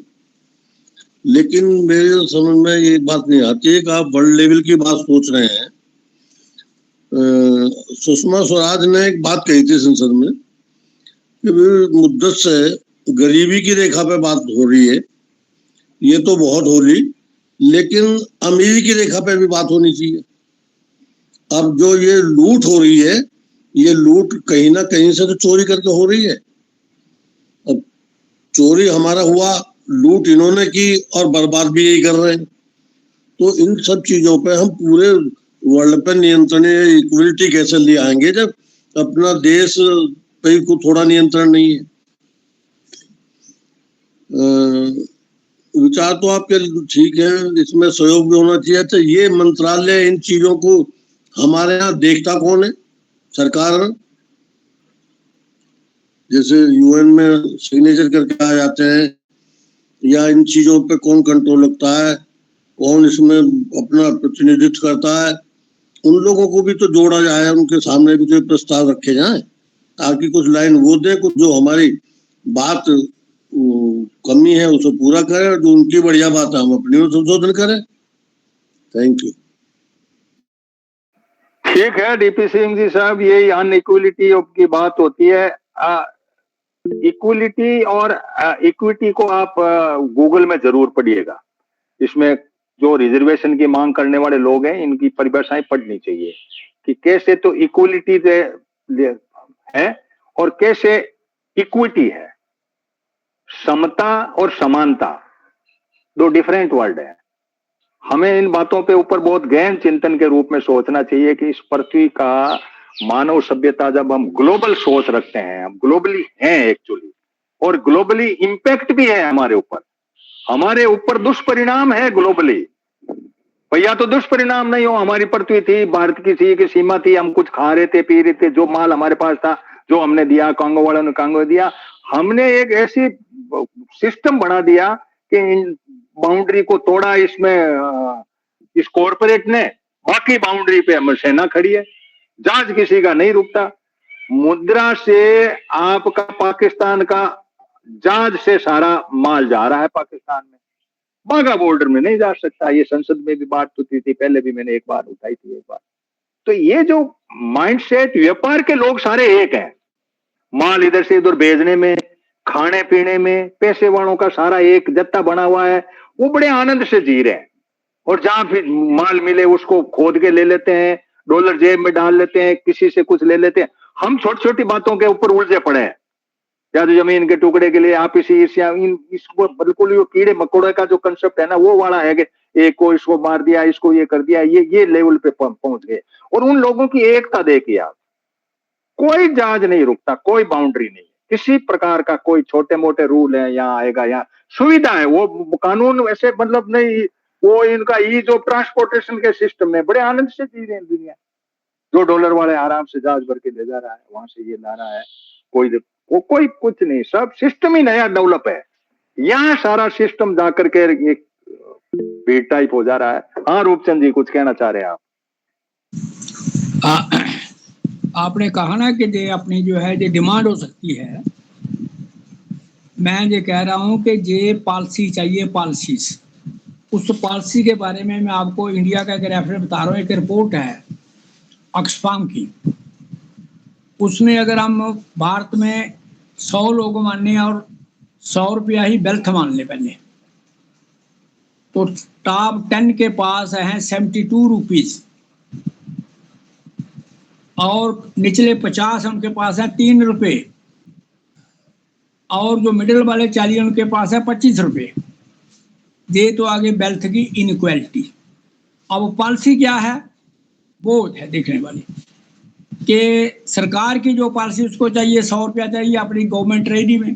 लेकिन मेरे समझ में ये बात नहीं आती है कि आप वर्ल्ड लेवल की बात सोच रहे हैं। सुषमा स्वराज ने एक बात कही थी संसद में कि मुद्दत से गरीबी की रेखा पे बात हो रही है, ये तो बहुत हो रही, लेकिन अमीरी की रेखा पे भी बात होनी चाहिए। अब जो ये लूट हो रही है, ये लूट कहीं ना कहीं से तो चोरी करके हो रही है। अब चोरी हमारा हुआ, लूट इन्होंने की और बर्बाद भी यही कर रहे हैं। तो इन सब चीजों पे हम पूरे वर्ल्ड पे नियंत्रण, इक्वलिटी कैसे ले आएंगे जब अपना देश पे को थोड़ा नियंत्रण नहीं है। विचार तो आपके ठीक है, इसमें सहयोग भी होना चाहिए। तो ये मंत्रालय इन चीजों को हमारे यहाँ देखता कौन है? सरकार। जैसे यूएन में सिग्नेचर करके आ जाते हैं, या इन चीजों पे कौन कंट्रोल रखता है, कौन इसमें अपना प्रतिनिधित्व करता है, उन लोगों को भी तो जोड़ा जाए, उनके सामने भी तो प्रस्ताव रखे जाए ताकि कुछ लाइन वो दे, कुछ जो हमारी बात कमी है उसे पूरा करें, जो उनकी बढ़िया बात है हम अपनी संशोधन करें। Thank you. ठीक है डीपी सिंह जी साहब, ये अनइक्वलिटी की बात होती है। इक्वलिटी और इक्विटी को आप गूगल में जरूर पढ़िएगा। इसमें जो रिजर्वेशन की मांग करने वाले लोग हैं, इनकी परिभाषाएं पढ़नी चाहिए कि कैसे तो इक्वलिटी है और कैसे इक्विटी है। समता और समानता दो डिफरेंट वर्ड है। हमें इन बातों पे ऊपर बहुत गहन चिंतन के रूप में सोचना चाहिए कि इस पृथ्वी का मानव सभ्यता, जब हम ग्लोबल सोच रखते हैं, हम ग्लोबली हैं एक्चुअली, और ग्लोबली इंपैक्ट भी है हमारे ऊपर दुष्परिणाम है ग्लोबली। भैया तो दुष्परिणाम नहीं हो, हमारी पृथ्वी थी, भारत की थी, की सीमा थी, हम कुछ खा रहे थे, पी रहे थे, जो माल हमारे पास था, जो हमने दिया, कांगो वालों ने कांगो दिया। हमने एक ऐसी सिस्टम बना दिया कि इन बाउंड्री को तोड़ा इसमें इस कॉरपोरेट ने, बाकी बाउंड्री पे हम सेना खड़ी है, जहाज किसी का नहीं रुकता। मुद्रा से आपका पाकिस्तान का जहाज से सारा माल जा रहा है पाकिस्तान में, बाघा बॉर्डर में नहीं जा सकता। ये संसद में भी बात होती थी, पहले भी मैंने एक बार उठाई थी एक बार। तो ये जो माइंडसेट, व्यापार के लोग सारे एक हैं, माल इधर से इधर भेजने में, खाने पीने में पैसे वालों का सारा एक जत्था बना हुआ है, वो बड़े आनंद से जी रहे हैं। और जहां फिर माल मिले उसको खोद के ले लेते हैं, डॉलर जेब में डाल लेते हैं, किसी से कुछ ले लेते हैं। हम छोटी छोटी बातों के ऊपर उलझे पड़े हैं, या तो जमीन के टुकड़े के लिए आप इसको बिल्कुल वो कीड़े मकोड़े का जो कंसेप्ट है ना वो वाला है कि एक को इसको मार दिया, इसको ये कर दिया, ये लेवल पे पहुंच गए। और उन लोगों की एकता देखिए आप, कोई जहाज नहीं रुकता, कोई बाउंड्री नहीं, किसी प्रकार का कोई छोटे मोटे रूल है यहाँ आएगा, यहाँ सुविधा है, वो कानून वैसे मतलब नहीं, वो इनका ईज ऑफ ट्रांसपोर्टेशन के सिस्टम में बड़े आनंद से जी रहे हैं दुनिया। जो डॉलर वाले आराम से जहाज भर के ले जा रहा है, वहां से ये ला रहा है, कोई कुछ नहीं, सब सिस्टम ही नया डेवलप है। यहाँ सारा सिस्टम जाकर के एक भीड़ टाइप हो जा रहा है। हाँ रूपचंद जी कुछ कहना चाह रहे हैं आप? आपने कहा ना कि ये अपनी जो है ये डिमांड हो सकती है। मैं ये कह रहा हूं कि ये पॉलिसी चाहिए, पॉलिसीज। उस पॉलिसी के बारे में मैं आपको इंडिया का एक रेफरेंस बता रहा हूँ। एक रिपोर्ट है ऑक्सफाम की, उसमें अगर हम भारत में 100 लोग माने और 100 रुपया ही वेल्थ मान ले पहले, तो टॉप 10 के पास है 72 रुपीज और निचले 50 उनके पास है 3 रुपए और जो मिडिल वाले 40 उनके पास है 25 रुपए। ये तो आगे वेल्थ की इनइक्वालिटी। अब पॉलिसी क्या है वो है देखने वाली कि सरकार की जो पॉलिसी उसको चाहिए 100 रुपया चाहिए अपनी गवर्नमेंट रेडी में,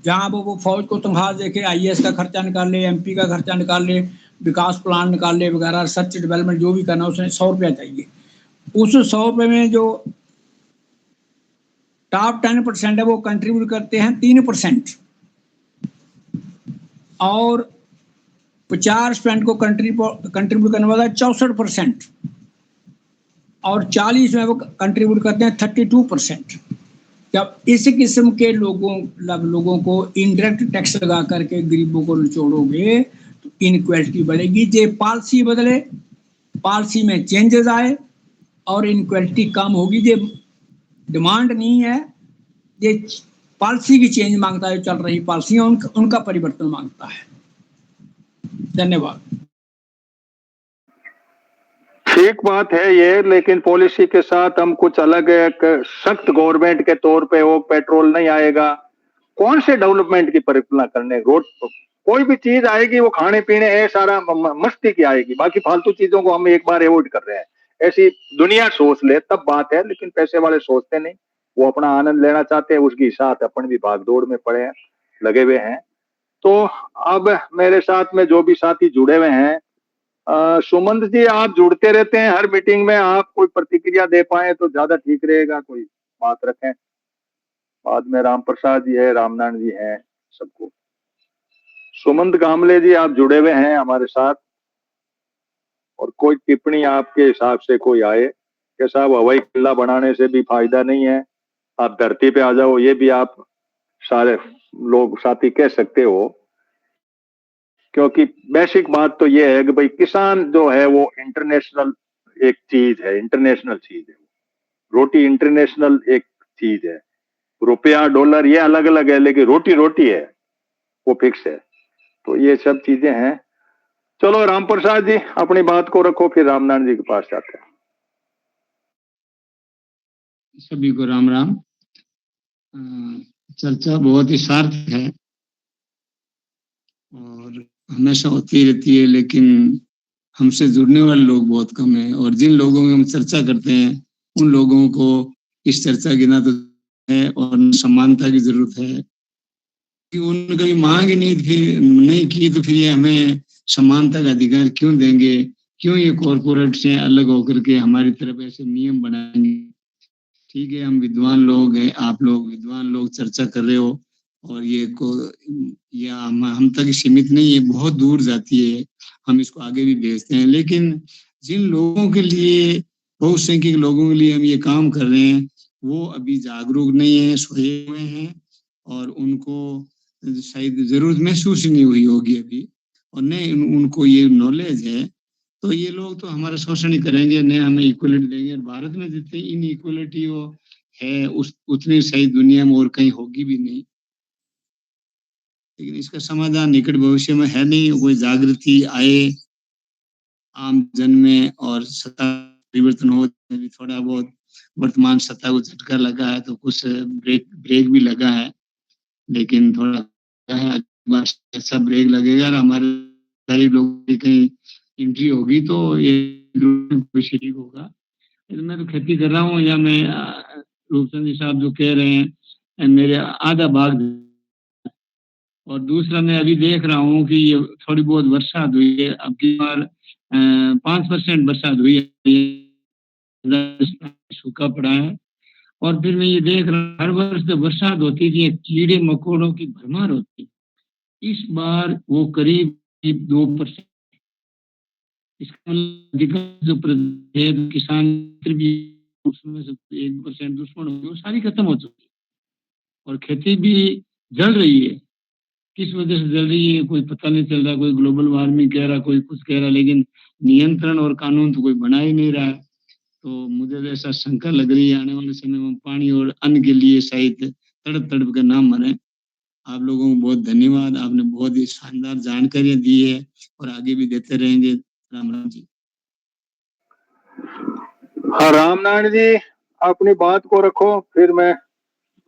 जहाँ वो फौज को तनख्वाह देके IAS का खर्चा निकाल ले, MP का खर्चा निकाल ले, विकास प्लान निकाल ले वगैरह, रिसर्च डेवलपमेंट जो भी करना उसमें 100 रुपया चाहिए। उस 100 रुपये में जो टॉप 10% है वो कंट्रीब्यूट करते हैं 3% और 50% को कंट्रीब्यूट करने वाला 64% और 40 में वो कंट्रीब्यूट करते हैं 32%। जब इस किस्म के लोगों को इनडायरेक्ट टैक्स लगा करके गरीबों को निचोड़ोगे तो इनइक्वालिटी बढ़ेगी। ये पॉलिसी बदले, पॉलिसी में चेंजेस आए और इनइक्वालिटी कम होगी। ये डिमांड नहीं है, ये पॉलिसी की चेंज मांगता है, चल रही पॉलिसी उनका परिवर्तन मांगता है। धन्यवाद। ठीक बात है ये, लेकिन पॉलिसी के साथ हम कुछ अलग एक सख्त गवर्नमेंट के तौर पे वो पेट्रोल नहीं आएगा। कौन से डेवलपमेंट की परिकल्पना करने, रोड कोई भी चीज आएगी वो खाने पीने है सारा मस्ती की आएगी, बाकी फालतू चीजों को हम एक बार अवॉइड कर रहे हैं। ऐसी दुनिया सोच ले तब बात है, लेकिन पैसे वाले सोचते नहीं, वो अपना आनंद लेना चाहते हैं, उसके साथ अपन भी भागदौड़ में पड़े हैं, लगे हुए हैं। तो अब मेरे साथ में जो भी साथी जुड़े हुए हैं, सुमंत जी आप जुड़ते रहते हैं हर मीटिंग में, आप कोई प्रतिक्रिया दे पाए तो ज्यादा ठीक रहेगा, कोई बात रखें। बाद में राम प्रसाद जी है, रामनारायण जी हैं, सबको। सुमंत कामले जी आप जुड़े हुए हैं हमारे साथ, और कोई टिप्पणी आपके हिसाब से कोई आए कि साहब हवाई किला बनाने से भी फायदा नहीं है, आप धरती पे आ जाओ, ये भी आप सारे लोग साथी कह सकते हो। क्योंकि बेसिक बात तो ये है कि भाई किसान जो है वो इंटरनेशनल एक चीज है, इंटरनेशनल चीज है, रोटी इंटरनेशनल एक चीज है, रुपया डॉलर ये अलग अलग है, लेकिन रोटी रोटी है, वो फिक्स है। तो ये सब चीजें हैं। चलो राम प्रसाद जी अपनी बात को रखो, फिर रामनारायण जी के पास जाते हैं। सभी को राम राम। चर्चा बहुत ही सार्थक है और हमेशा होती रहती है, लेकिन हमसे जुड़ने वाले लोग बहुत कम हैं, और जिन लोगों में हम चर्चा करते हैं उन लोगों को इस चर्चा की ना तो है और समानता की जरूरत है कि उन्होंने कभी मांग ही नहीं की तो फिर ये हमें समानता का अधिकार क्यों देंगे, क्यों ये कॉर्पोरेट से अलग होकर के हमारी तरफ ऐसे नियम बनाएंगे। ठीक है, हम विद्वान लोग हैं, आप लोग विद्वान लोग चर्चा कर रहे हो और ये हम तक सीमित नहीं है, बहुत दूर जाती है, हम इसको आगे भी भेजते हैं। लेकिन जिन लोगों के लिए, बहुसंख्यक लोगों के लिए हम ये काम कर रहे हैं, वो अभी जागरूक नहीं है, सोए हुए हैं और उनको शायद जरूरत महसूस ही नहीं हुई होगी अभी, और न उनको ये नॉलेज है। तो ये लोग तो हमारा शोषण ही करेंगे, न हमें इक्वलिटी देंगे। भारत में जितनी इन इक्वलिटी है उतनी सही दुनिया में और कहीं होगी भी नहीं। लेकिन इसका समाधान निकट भविष्य में है नहीं। कोई जागृति आए आम जन में और सत्ता परिवर्तन हो, भी थोड़ा बहुत वर्तमान सत्ता को झटका लगा है तो कुछ ब्रेक भी लगा है, लेकिन थोड़ा है ऐसा ब्रेक लगेगा और हमारे गरीब लोगों की कहीं एंट्री होगी तो ये ठीक होगा। मैं तो खेती कर रहा हूँ या मैं रूपचंद जी साहब जो कह रहे हैं मेरे आधा भाग, और दूसरा मैं अभी देख रहा हूँ कि ये थोड़ी बहुत बरसात हुई है, अब की बार 5% बरसात हुई है, सूखा पड़ा है। और फिर मैं ये देख रहा हूँ हर वर्ष जब बरसात होती थी कीड़े मकोड़ों की भरमार होती, इस बार वो करीब 2%। इसका मतलब जो किसान भी उसमें से 1% दुश्मन होगी वो सारी खत्म हो चुकी है और खेती भी जल रही है। किस वजह से जल रही है कोई पता नहीं चल रहा, कोई ग्लोबल वार्मिंग कह रहा, कोई कुछ कह रहा, लेकिन नियंत्रण और कानून तो कोई बना ही नहीं रहा है। तो मुझे तो ऐसा शंका लग रही है आने वाले समय में पानी और अन्न के लिए शायद तड़प तड़प के नाम मरे। आप लोगों को बहुत धन्यवाद, आपने बहुत ही शानदार जानकारियां दी है और आगे भी देते रहेंगे। राम राम जी। हाँ रामनारायण जी, अपनी बात को रखो, फिर मैं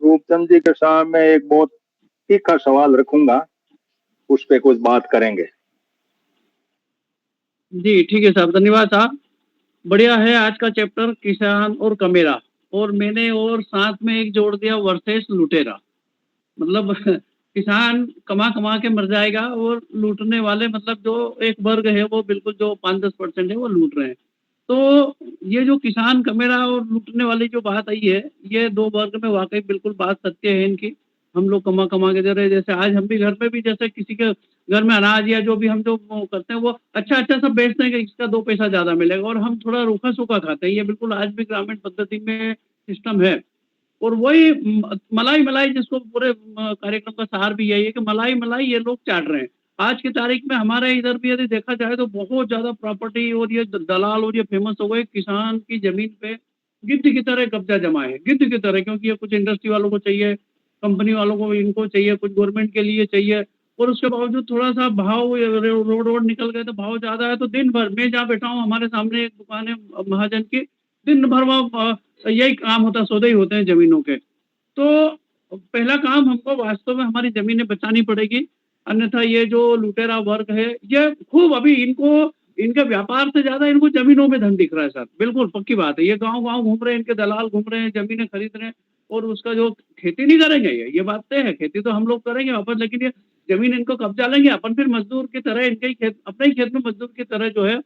रूपचंद जी के सामने एक बहुत तीखा सवाल रखूंगा, उस पे कुछ बात करेंगे। जी ठीक है साहब, धन्यवाद साहब। बढ़िया है आज का चैप्टर किसान और कमेरा, और मैंने और साथ में एक जोड़ दिया वर्सेस लुटेरा। मतलब किसान कमा कमा के मर जाएगा और लूटने वाले मतलब जो एक वर्ग है वो बिल्कुल जो 5-10% है वो लूट रहे हैं। तो ये जो किसान कमेरा और लूटने वाली जो बात आई है, ये दो वर्ग में वाकई बिल्कुल बात सत्य है इनकी। हम लोग कमा कमा के दे रहे हैं, जैसे आज हम भी घर पे भी जैसे किसी के घर में अनाज या जो भी हम जो करते हैं वो अच्छा सब बेचते हैं कि इसका 2 पैसा ज्यादा मिलेगा, और हम थोड़ा रूखा सूखा खाते हैं। ये बिल्कुल आज भी ग्रामीण पद्धति में सिस्टम है। और वही मलाई मलाई जिसको पूरे कार्यक्रम का सार भी यही है कि मलाई मलाई ये लोग चाट रहे हैं। आज की तारीख में हमारे इधर भी यदि देखा जाए तो बहुत ज्यादा प्रॉपर्टी और ये दलाल और ये फेमस हो गए, किसान की जमीन पे गिद्ध की तरह कब्जा जमाए हैं, गिद्ध की तरह। क्योंकि ये कुछ इंडस्ट्री वालों को चाहिए, कंपनी वालों को इनको चाहिए, कुछ गवर्नमेंट के लिए चाहिए, और उसके बावजूद थोड़ा सा भाव रोड निकल गए तो भाव ज्यादा है तो दिन भर मैं जहाँ बैठा हूँ हमारे सामने एक दुकान है महाजन की, दिन भर वहाँ यही काम होता, सौदे ही होते हैं जमीनों के। तो पहला काम हमको वास्तव में हमारी जमीनें बचानी पड़ेगी, अन्यथा ये जो लुटेरा वर्ग है ये खूब अभी इनको इनके व्यापार से ज्यादा इनको जमीनों में धन दिख रहा है सर, बिल्कुल पक्की बात है। ये गांव गांव घूम रहे हैं, इनके दलाल घूम रहे हैं, जमीनें खरीद रहे हैं, और उसका जो खेती नहीं करेंगे ये बात तय है, खेती तो हम लोग करेंगे वापस, लेकिन ये जमीन इनको कब्जा लेंगे, अपन फिर मजदूर की तरह इनके ही खेत, अपने ही खेत में मजदूर की तरह जो है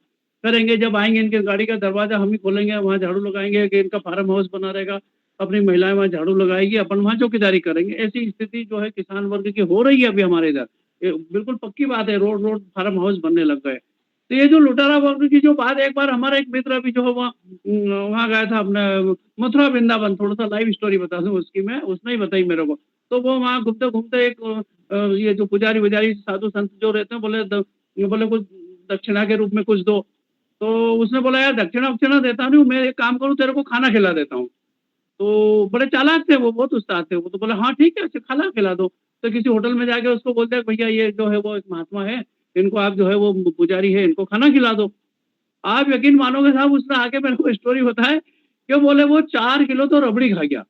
करेंगे। जब आएंगे इनके गाड़ी का दरवाजा हम ही खोलेंगे, वहाँ झाड़ू लगाएंगे कि इनका फार्म हाउस बना रहेगा, अपनी महिलाएं वहाँ झाड़ू लगाएगी, अपन वहाँ चौकीदारी करेंगे। ऐसी स्थिति जो है किसान वर्ग की हो रही है अभी हमारे इधर, बिल्कुल पक्की बात है। रोड रोड फार्म हाउस बनने लग गए। तो ये जो लुटेरा वर्ग की जो बात, एक बार हमारा एक मित्र अभी जो है वहाँ गया था अपने मथुरा वृंदावन, थोड़ा सा लाइव स्टोरी बता दूं उसकी मैं, उसने ही बताई मेरे को। तो वो वहाँ घूमते घूमते एक ये जो पुजारी वुजारी साधु संत जो रहते हैं बोले कुछ दक्षिणा के रूप में कुछ दो। तो उसने बोला यार दक्षिणा वक्षिणा देता नहीं हूँ, मैं एक काम करूँ तेरे को खाना खिला देता हूँ। तो बड़े चालाक थे वो, बहुत उस्ताद थे वो। तो बोले हाँ ठीक है, अच्छा खाना खिला दो। तो किसी होटल में जाके उसको बोलते हैं भैया ये जो है वो एक महात्मा है, इनको आप जो है वो पुजारी है, इनको खाना खिला दो। आप यकीन मानोगे साहब, उसने आके मेरे को स्टोरी बताया कि बोले वो 4 किलो तो रबड़ी खा गया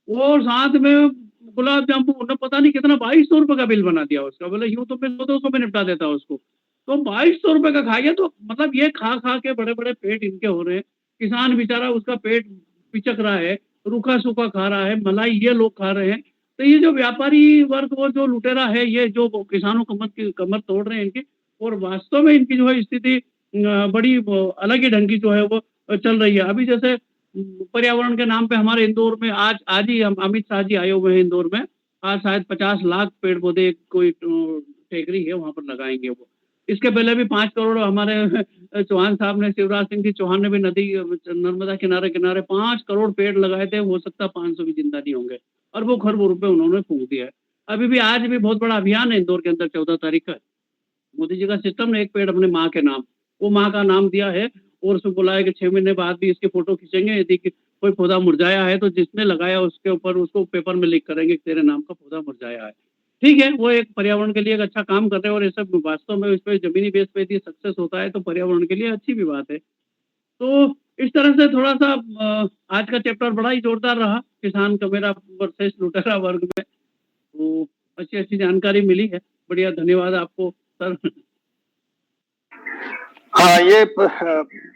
और साथ में गुलाब जामुन, पता नहीं कितना 2200 रुपए का बिल बना दिया उसका। बोले यूं तो मैं 100-200 में निपटा देता उसको, तो 2200 रुपए का खा गया। तो मतलब ये खा खा के बड़े बड़े पेट इनके हो रहे हैं। किसान बेचारा उसका पेट पिचक रहा है, रूखा सूखा खा रहा है, मलाई ये लोग खा रहे हैं। तो ये जो व्यापारी वर्ग वो जो लुटेरा है, ये जो किसानों कमर तोड़ रहे हैं इनकी, और वास्तव में इनकी जो है स्थिति बड़ी अलग ही ढंग की जो है वो चल रही है। अभी जैसे पर्यावरण के नाम पे हमारे इंदौर में आज ही हम अमित शाह जी आए हुए हैं इंदौर में, आज शायद 50 लाख पेड़ पौधे कोई टेकरी है वहां पर लगाएंगे वो। इसके पहले भी 5 करोड़ हमारे चौहान साहब ने, शिवराज सिंह जी चौहान ने भी नदी नर्मदा किनारे किनारे 5 करोड़ पेड़ लगाए थे। हो सकता 500 भी जिंदा नहीं होंगे, अरबों खरबों रुपए उन्होंने फूंक दिया है। अभी भी आज भी बहुत बड़ा अभियान है इंदौर के अंदर 14 तारीख का। मोदी जी का सिस्टम है एक पेड़ अपने माँ के नाम, वो माँ का नाम दिया है, और उसमें बोला है कि 6 महीने बाद भी इसकी फोटो खींचेंगे, यदि कोई पौधा मुरझाया है तो जिसने लगाया उसके ऊपर उसको पेपर में लिख करेंगे कि तेरे नाम का पौधा मुरझाया है। ठीक है, वो एक पर्यावरण के लिए एक अच्छा काम कर रहे हैं और ये सब वास्तव में इस पे जमीनी बेस पे यदि सक्सेस होता है तो पर्यावरण के लिए अच्छी भी बात है। तो इस तरह से थोड़ा-सा आज का चैप्टर बड़ा ही जोरदार रहा, किसान कमेरा वर्सेस लुटेरा वर्ग में। तो अच्छी-अच्छी जानकारी मिली है। बढ़िया, धन्यवाद आपको सर। हाँ, ये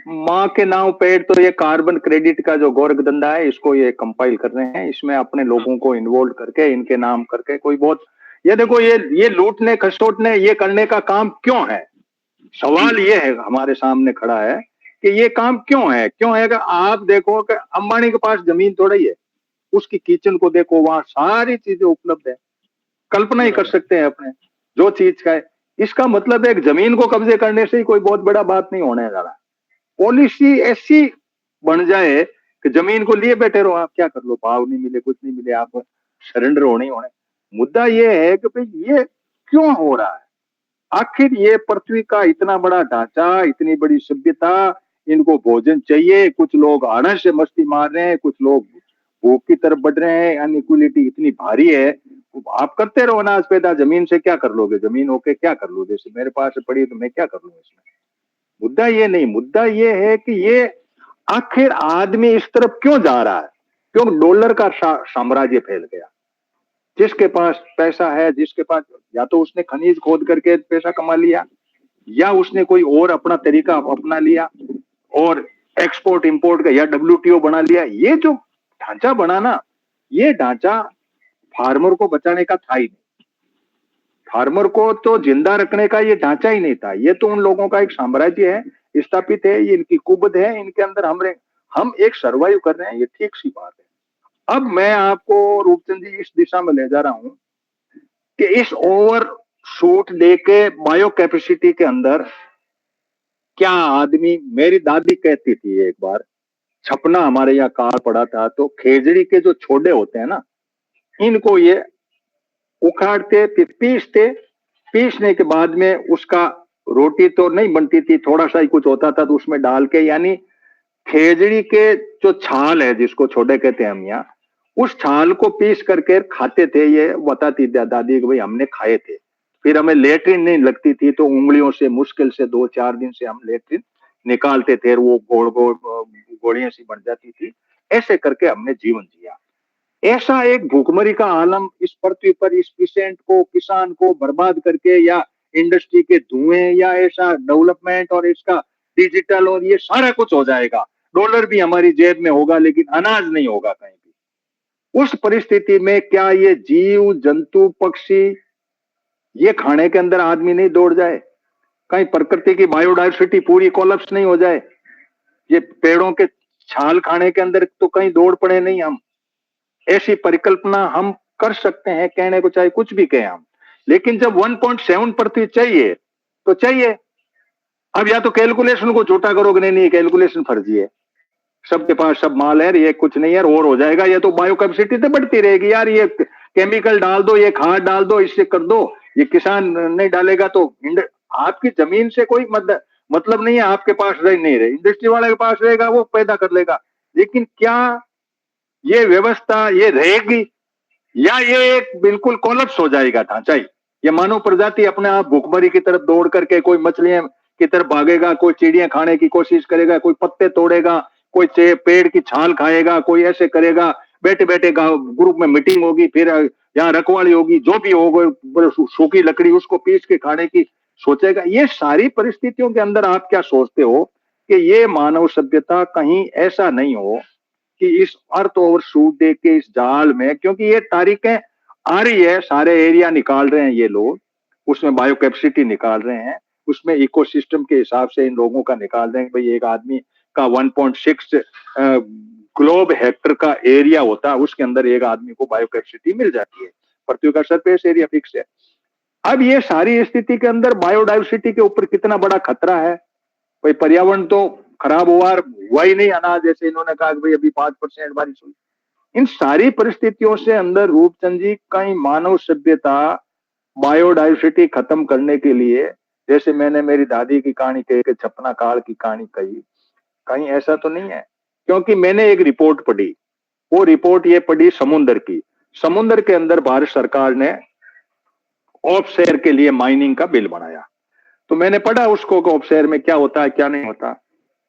माँ के नाव पेड़, तो ये कार्बन क्रेडिट का जो गोरख धंधा है, इसको ये कंपाइल कर रहे हैं। इसमें अपने लोगों को इन्वॉल्व करके, इनके नाम करके कोई बहुत, ये देखो, ये लूटने खसोटने ये करने का काम क्यों है? सवाल ये है हमारे सामने खड़ा है कि ये काम क्यों है? क्यों है कि आप देखो कि अंबानी के पास जमीन थोड़ा ही है, उसकी किचन को देखो, वहां सारी चीजें उपलब्ध है, कल्पना ही कर सकते हैं अपने जो चीज का है। इसका मतलब है कि जमीन को कब्जे करने से ही कोई बहुत बड़ा बात नहीं होने जा रहा। पॉलिसी ऐसी बन जाए कि जमीन को लिए बैठे रहो, आप क्या कर लो, भाव नहीं मिले, कुछ नहीं मिले, आप सरेंडर होने ही होने। मुद्दा ये है कि भाई ये क्यों हो रहा है? आखिर ये पृथ्वी का इतना बड़ा ढांचा, इतनी बड़ी सभ्यता, इनको भोजन चाहिए, कुछ लोग आनंद से मस्ती मार रहे हैं, कुछ लोग भूख की तरफ बढ़ रहे हैं, अनइक्वलिटी इतनी भारी है। आप करते रहो अनाज पैदा, जमीन से क्या कर लोगे? जमीन होके क्या कर लो? जैसे मेरे पास पड़ी तो मैं क्या कर लूंगा इसमें? मुद्दा ये नहीं, मुद्दा ये है कि ये आखिर आदमी इस तरफ क्यों जा रहा है? क्यों डॉलर का साम्राज्य फैल गया? जिसके पास पैसा है, जिसके पास, या तो उसने खनिज खोद करके पैसा कमा लिया, या उसने कोई और अपना तरीका अपना लिया और एक्सपोर्ट इंपोर्ट का या WTO बना लिया। ये जो ढांचा बना ना, ये ढांचा फार्मर को बचाने का था ही नहीं, फार्मर को तो जिंदा रखने का ये ढांचा ही नहीं था। ये तो उन लोगों का एक साम्राज्य है, स्थापित है, ये इनकी कुबद है, इनके अंदर हम एक सर्वाइव कर रहे हैं, ये ठीक सी बात है। अब मैं आपको रूपचंद जी इस दिशा में ले जा रहा हूं कि इस ओवर शूट लेके बायो कैपेसिटी के अंदर क्या आदमी, मेरी दादी कहती थी एक बार, छपना हमारे यहाँ कार पड़ा था, तो खेजड़ी के जो छोड़े होते हैं ना, इनको ये उखाड़ते फिर पीसते, पीसने के बाद में उसका रोटी तो नहीं बनती थी, थोड़ा सा ही कुछ होता था, तो उसमें डाल के, यानी खेजड़ी के जो छाल है, जिसको छोड़े कहते हैं हम यहाँ, उस छाल को पीस करके खाते थे। ये बताती दादी कि भाई हमने खाए थे, फिर हमें लेट्रिन नहीं लगती थी, तो उंगलियों से मुश्किल से 2-4 दिन से हम लेट्रिन निकालते थे, वो गोल गोल गोलियां सी बन जाती थी। ऐसे करके हमने जीवन जिया। ऐसा एक भूखमरी का आलम इस पृथ्वी पर इस पेशेंट को, किसान को बर्बाद करके, या इंडस्ट्री के धुएं, या ऐसा डेवलपमेंट और इसका डिजिटल और ये सारा कुछ हो जाएगा, डॉलर भी हमारी जेब में होगा, लेकिन अनाज नहीं होगा कहीं भी। उस परिस्थिति में क्या ये जीव जंतु पक्षी, ये खाने के अंदर आदमी नहीं दौड़ जाए? कहीं प्रकृति की बायोडाइवर्सिटी पूरी कोलैप्स नहीं हो जाए? ये पेड़ों के छाल खाने के अंदर तो कहीं दौड़ पड़े नहीं हम? ऐसी परिकल्पना हम कर सकते हैं, कहने को चाहे कुछ भी कहें हम, लेकिन जब 1.7 पृथ्वी चाहिए तो चाहिए। अब या तो कैलकुलेशन को छोटा करोगे, नहीं कैलकुलेशन फर्जी है, सबके पास सब माल है, ये कुछ नहीं है और हो जाएगा, ये तो बायो कैपेसिटी तो बढ़ती रहेगी यार, ये केमिकल डाल दो, ये खाद डाल दो, इससे कर दो, ये किसान नहीं डालेगा तो आपकी जमीन से कोई मतलब नहीं है, आपके पास रह नहीं रहे, इंडस्ट्री वाले के पास रहेगा, वो पैदा कर लेगा। लेकिन क्या ये व्यवस्था ये रहेगी, या ये एक बिल्कुल कोलैप्स हो जाएगा ढांचा ही? ये मानव प्रजाति अपने आप भूखमरी की तरफ दौड़ करके, कोई मछलियां की तरफ भागेगा, कोई चिड़ियां खाने की कोशिश करेगा, कोई पत्ते तोड़ेगा, कोई पेड़ की छाल खाएगा, कोई ऐसे करेगा, बैठे बैठे ग्रुप में मीटिंग होगी, फिर यहाँ रखवाली होगी, जो भी होगा, सूखी लकड़ी उसको पीस के खाने की सोचेगा। ये सारी परिस्थितियों के अंदर आप क्या सोचते हो कि ये मानव सभ्यता कहीं ऐसा नहीं हो कि इस अर्थ ओवरशूट दे के इस जाल में, क्योंकि ये तारीखें आ रही है, सारे एरिया निकाल रहे हैं ये लोग, उसमें बायो कैपेसिटी निकाल रहे हैं, उसमें इकोसिस्टम के हिसाब से इन लोगों का निकाल रहे हैं। भाई एक आदमी का 1.6 ग्लोब हेक्टर का एरिया होता है, उसके अंदर एक आदमी को बायो कैपेसिटी मिल जाती है, पृथ्वी का सरफेस एरिया फिक्स है। अब ये सारी स्थिति के अंदर बायोडाइवर्सिटी के ऊपर कितना बड़ा खतरा है? भाई पर्यावरण तो खराब हुआ ही नहीं, अनाज जैसे इन्होंने कहा कि भाई अभी 5% बारिश हुई। इन सारी परिस्थितियों से अंदर रूपचंद जी, कहीं मानव सभ्यता बायोडाइवर्सिटी खत्म करने के लिए, जैसे मैंने मेरी दादी की कहानी कह के छपना काल की कहानी कही, कहीं ऐसा तो नहीं है? क्योंकि मैंने एक रिपोर्ट पढ़ी, वो रिपोर्ट ये पढ़ी समुद्र की, समुद्र के अंदर भारत सरकार ने ऑफ शेयर के लिए माइनिंग का बिल बनाया। तो मैंने पढ़ा उसको कि ऑफ शेयर में क्या होता है क्या नहीं होता।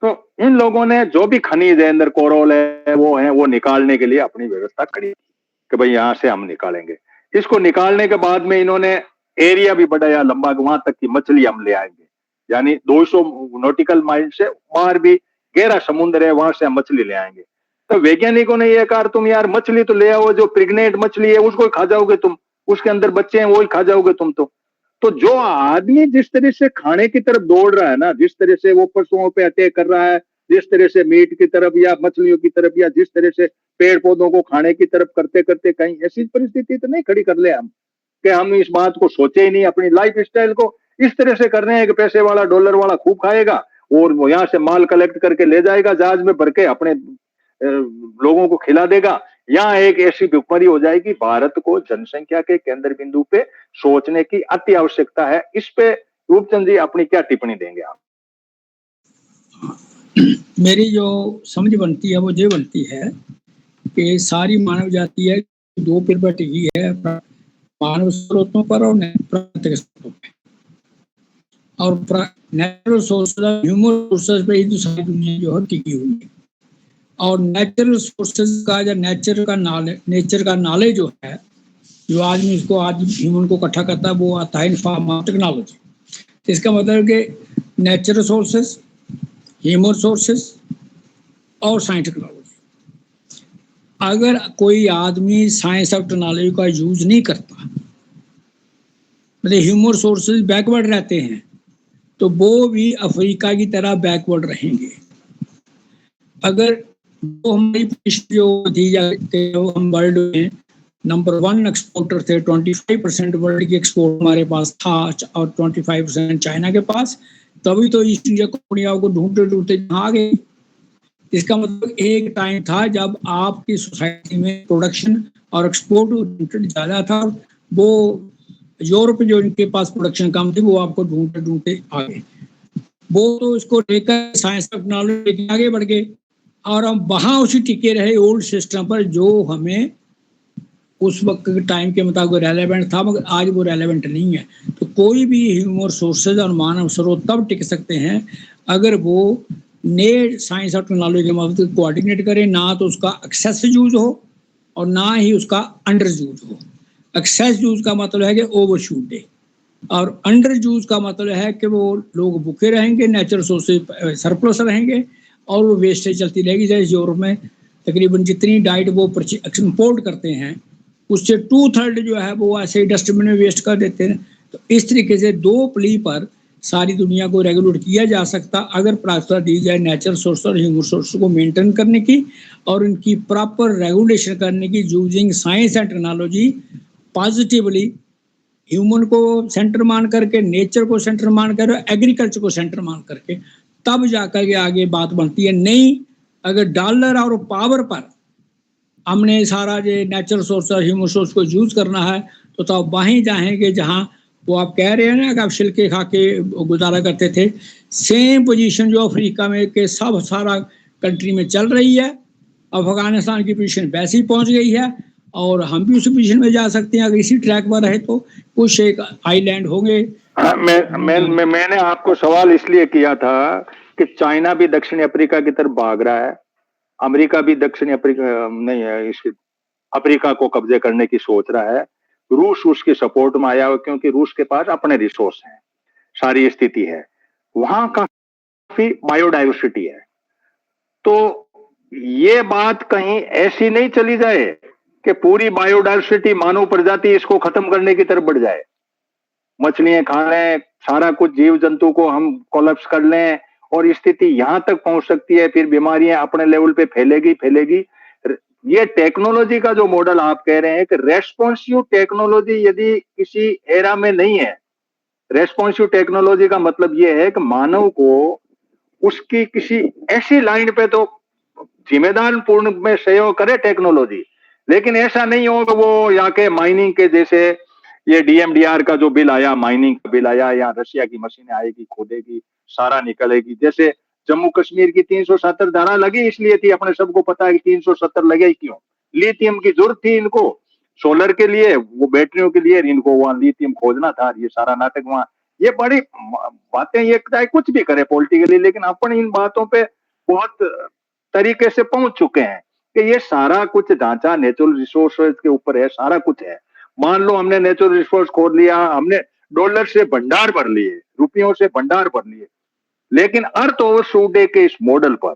तो इन लोगों ने जो भी खनिज है अंदर, कोरोल है, वो निकालने के लिए अपनी व्यवस्था करी कि भाई यहां से हम निकालेंगे। इसको निकालने के बाद में इन्होंने एरिया भी बढ़ाया लंबा, वहां तक की मछली हम ले आएंगे, यानी 200 नॉटिकल माइल से बाहर भी गहरा समुद्र है, वहां से हम मछली ले आएंगे। तो वैज्ञानिकों ने यह कहा तुम यार मछली तो ले आओ, जो प्रेग्नेंट मछली है उसको ही खा जाओगे तुम, उसके अंदर बच्चे हैं वो ही खा जाओगे तुम। तो जो आदमी जिस तरह से खाने की तरफ दौड़ रहा है ना, जिस तरह से वो पशुओं पे अटैक कर रहा है, जिस तरह से मीट की तरफ या मछलियों की तरफ, या जिस तरह से पेड़ पौधों को खाने की तरफ करते करते कहीं ऐसी परिस्थिति तो नहीं खड़ी कर ले हम कि हम इस बात को सोचे ही नहीं, अपनी लाइफ स्टाइल को इस तरह से कर रहे हैं कि पैसे वाला डॉलर वाला खूब खाएगा और वो यहाँ से माल कलेक्ट करके ले जाएगा जहाज में भर के, अपने लोगों को खिला देगा। यहाँ एक ऐसी भुखमरी हो जाएगी। भारत को जनसंख्या के केंद्र बिंदु पे सोचने की अति आवश्यकता है। इस पे रूपचंद जी अपनी क्या टिप्पणी देंगे आप? मेरी जो समझ बनती है वो ये बनती है कि सारी मानव जाति है दो पर बटी है, मानव स्रोतों पर और प्राकृतिक स्रोतों पे। और नेचुरल सोर्सेज, ह्यूमन सोर्सेज पे ही तो सारी दुनिया जो है टिकी हुई है। और नेचुरल सोर्सेज का या नेचर का नॉलेज जो है, जो आदमी इसको आज ह्यूमन को इकट्ठा करता है, वो आता है इन फॉर्म ऑफ टेक्नोलॉजी। इसका मतलब कि नेचुरल सोर्सेज, ह्यूमन सोर्सेज और साइंस टेक्नोलॉजी। अगर कोई आदमी साइंस और टेक्नोलॉजी का यूज नहीं करता, मतलब ह्यूमन सोर्सेज बैकवर्ड रहते हैं, तो वो भी अफ्रीका की तरह बैकवर्ड रहेंगे। अगर वो हमारी जो थी, जो हम वर्ल्ड में नंबर 1 एक्सपोर्टर थे, 25% वर्ल्ड की एक्सपोर्ट हमारे पास था और 25% चाइना के पास, तभी तो ईस्ट इंडिया कंपनी को ढूंढते ढूंढते यहाँ आ गई। इसका मतलब एक टाइम था जब आपकी सोसाइटी में प्रोडक्शन और एक्सपोर्ट ज़्यादा था, वो यूरोप जो इनके पास प्रोडक्शन कम थी वो आपको ढूंढते ढूंढते आ गए। वो तो इसको लेकर साइंस टेक्नोलॉजी आगे बढ़ गए और हम वहाँ उसी टिके रहे ओल्ड सिस्टम पर, जो हमें उस वक्त के टाइम के मुताबिक रेलेवेंट था, मगर आज वो रेलेवेंट नहीं है। तो कोई भी ह्यूमन सोर्सेज और मानव स्रोत तब टिक सकते हैं अगर वो नए साइंस और टेक्नोलॉजी के मदद कोऑर्डिनेट करें, ना तो उसका एक्सेस यूज हो और ना ही उसका अंडर यूज हो। एक्सेस यूज का मतलब है कि ओवर शूट दे, और अंडर यूज का मतलब है कि वो लोग भूखे रहेंगे, नेचुरल सोर्सेज सरप्लस रहेंगे और वो वेस्टेज चलती रहेगी। जैसे यूरोप में तकरीबन जितनी डाइट वो इंपोर्ट करते हैं उससे 2/3 जो है वो ऐसे डस्टबिन में वेस्ट कर देते हैं। तो इस तरीके से दो प्ली पर सारी दुनिया को रेगुलेट किया जा सकता अगर प्राथमिकता दी जाए नेचुरल सोर्स और ह्यूमन सोर्स को मेंटेन करने की और इनकी प्रॉपर रेगुलेशन करने की, using science and technology positively, human को सेंटर मान करके, नेचर को सेंटर मान कर, एग्रीकल्चर को सेंटर मान करके, तब जाकर के आगे बात बनती है। नहीं अगर डॉलर और पावर पर हमने सारा ये नेचुरल सोर्स और ह्यूमन सोर्स को यूज करना है तो तब वहीं जाएंगे जहां वो आप कह रहे हैं ना कि आप छिलके खा के गुजारा करते थे। सेम पोजीशन जो अफ्रीका में के सब सारा कंट्री में चल रही है, अफगानिस्तान की पोजीशन वैसे ही पहुंच गई है और हम भी उसी पोजीशन में जा सकते हैं अगर इसी ट्रैक पर रहे तो। कुछ एक आइलैंड होंगे। मैंने आपको सवाल इसलिए किया था कि चाइना भी दक्षिणी अफ्रीका की तरफ भाग रहा है, अमेरिका भी दक्षिणी अफ्रीका नहीं है, इस अफ्रीका को कब्जे करने की सोच रहा है। रूस उसके सपोर्ट में आया क्योंकि रूस के पास अपने रिसोर्स हैं, सारी स्थिति है, वहां काफी बायोडाइवर्सिटी है। तो ये बात कहीं ऐसी नहीं चली जाए कि पूरी बायोडाइवर्सिटी, मानव प्रजाति इसको खत्म करने की तरफ बढ़ जाए, मछलियां खा लें, सारा कुछ जीव जंतु को हम कोलैप्स कर लें और स्थिति यहां तक पहुंच सकती है, फिर बीमारियां अपने लेवल पे फैलेगी। ये टेक्नोलॉजी का जो मॉडल आप कह रहे हैं कि रेस्पॉन्सिव टेक्नोलॉजी यदि किसी एरा में नहीं है, रेस्पॉन्सिव टेक्नोलॉजी का मतलब ये है कि मानव को उसकी किसी ऐसी लाइन पे तो जिम्मेदार पूर्ण में सहयोग करे टेक्नोलॉजी, लेकिन ऐसा नहीं हो कि वो यहाँ के माइनिंग के जैसे ये DMDR का जो बिल आया, माइनिंग का बिल आया, या रशिया की मशीनें आएगी, खोदेगी, सारा निकलेगी। जैसे जम्मू कश्मीर की 370 धारा लगी इसलिए थी, अपने सबको पता है कि 370 लगे क्यों, लिथियम की जरूरत थी इनको, सोलर के लिए, वो बैटरियों के लिए, इनको वहां लिथियम खोजना था, ये सारा नाटक वहां। ये बड़ी बातें, ये चाहे कुछ भी करे पॉलिटिकली, लेकिन अपन इन बातों पे बहुत तरीके से पहुंच चुके हैं कि ये सारा कुछ ढांचा नेचुरल रिसोर्सेज के ऊपर है, सारा कुछ है। मान लो हमने नेचुरल रिसोर्स खोद लिया, हमने डॉलर से भंडार भर लिए, रुपयों से भंडार भर लिए, लेकिन अर्थ ओवरशूट डे के इस मॉडल पर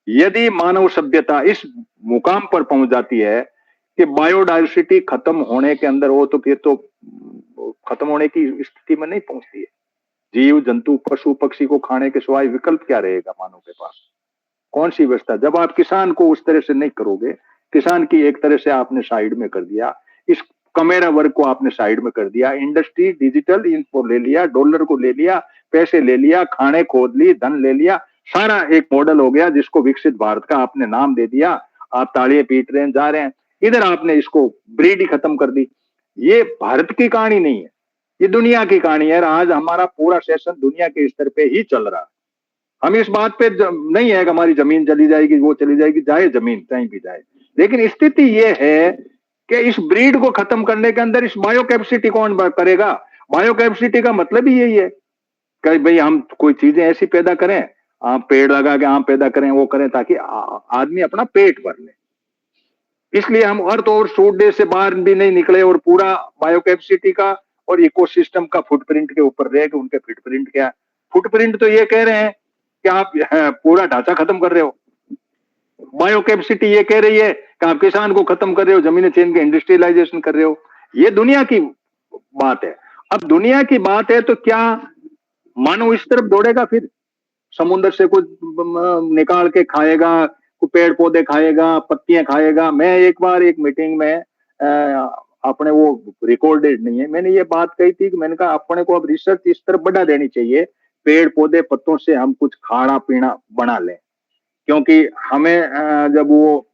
यदि मानव सभ्यता इस मुकाम पर पहुंच जाती है कि बायोडाइवर्सिटी खत्म होने के अंदर हो, तो फिर तो खत्म होने की स्थिति में नहीं पहुंचती है। जीव जंतु पशु पक्षी को खाने के सिवाय विकल्प क्या रहेगा मानव के पास? कौन सी व्यवस्था? जब आप किसान को उस तरह से नहीं करोगे, किसान की एक तरह से आपने साइड में कर दिया, इस कमेरा वर्ग को आपने साइड में कर दिया, इंडस्ट्री डिजिटल इनको ले लिया, डॉलर को ले लिया, पैसे ले लिया, खाने खोद ली, धन ले लिया, सारा एक मॉडल हो गया जिसको विकसित भारत का आपने नाम दे दिया। आप तालियां पीट रहे हैं, जा रहे हैं, इधर आपने इसको ब्रीड ही खत्म कर दी। ये भारत की कहानी नहीं है, ये दुनिया की कहानी है। आज हमारा पूरा सेशन दुनिया के स्तर पे ही चल रहा है। हम इस बात पे नहीं है कि हमारी जमीन चली जाएगी, वो चली जाएगी, जाए जमीन कहीं भी जाए, लेकिन स्थिति ये है कि इस ब्रीड को खत्म करने के अंदर इस बायो कैपेसिटी कौन करेगा? बायो कैपेसिटी का मतलब ही यही है कि भाई हम कोई चीजें ऐसी पैदा करें, आप पेड़ लगा के आम पैदा करें, वो करें ताकि आदमी अपना पेट भर ले। इसलिए हम अर्थ ओवरशूट डे से बाहर भी नहीं निकले और पूरा बायो कैपेसिटी का और इकोसिस्टम का फुटप्रिंट के ऊपर रहे कि उनके फुटप्रिंट क्या। फुटप्रिंट तो ये कह रहे हैं कि आप पूरा ढांचा खत्म कर रहे हो, बायो कैपेसिटी ये कह रही है कि आप किसान को खत्म कर रहे हो, जमीन छीन के इंडस्ट्रियलाइजेशन कर रहे हो। ये दुनिया की बात है। अब दुनिया की बात है तो क्या मानव इस तरफ दौड़ेगा? फिर समुद्र से कुछ निकाल के खाएगा, कुछ पेड़ पौधे खाएगा, पत्तियां खाएगा। मैं एक बार एक मीटिंग में अपने वो रिकॉर्डेड नहीं है, मैंने ये बात कही थी कि मैंने कहा अपने को अब रिसर्च इस तरफ बढ़ा देनी चाहिए, पेड़ पौधे पत्तों से हम कुछ खाना पीना बना लें। क्योंकि हमें जब वो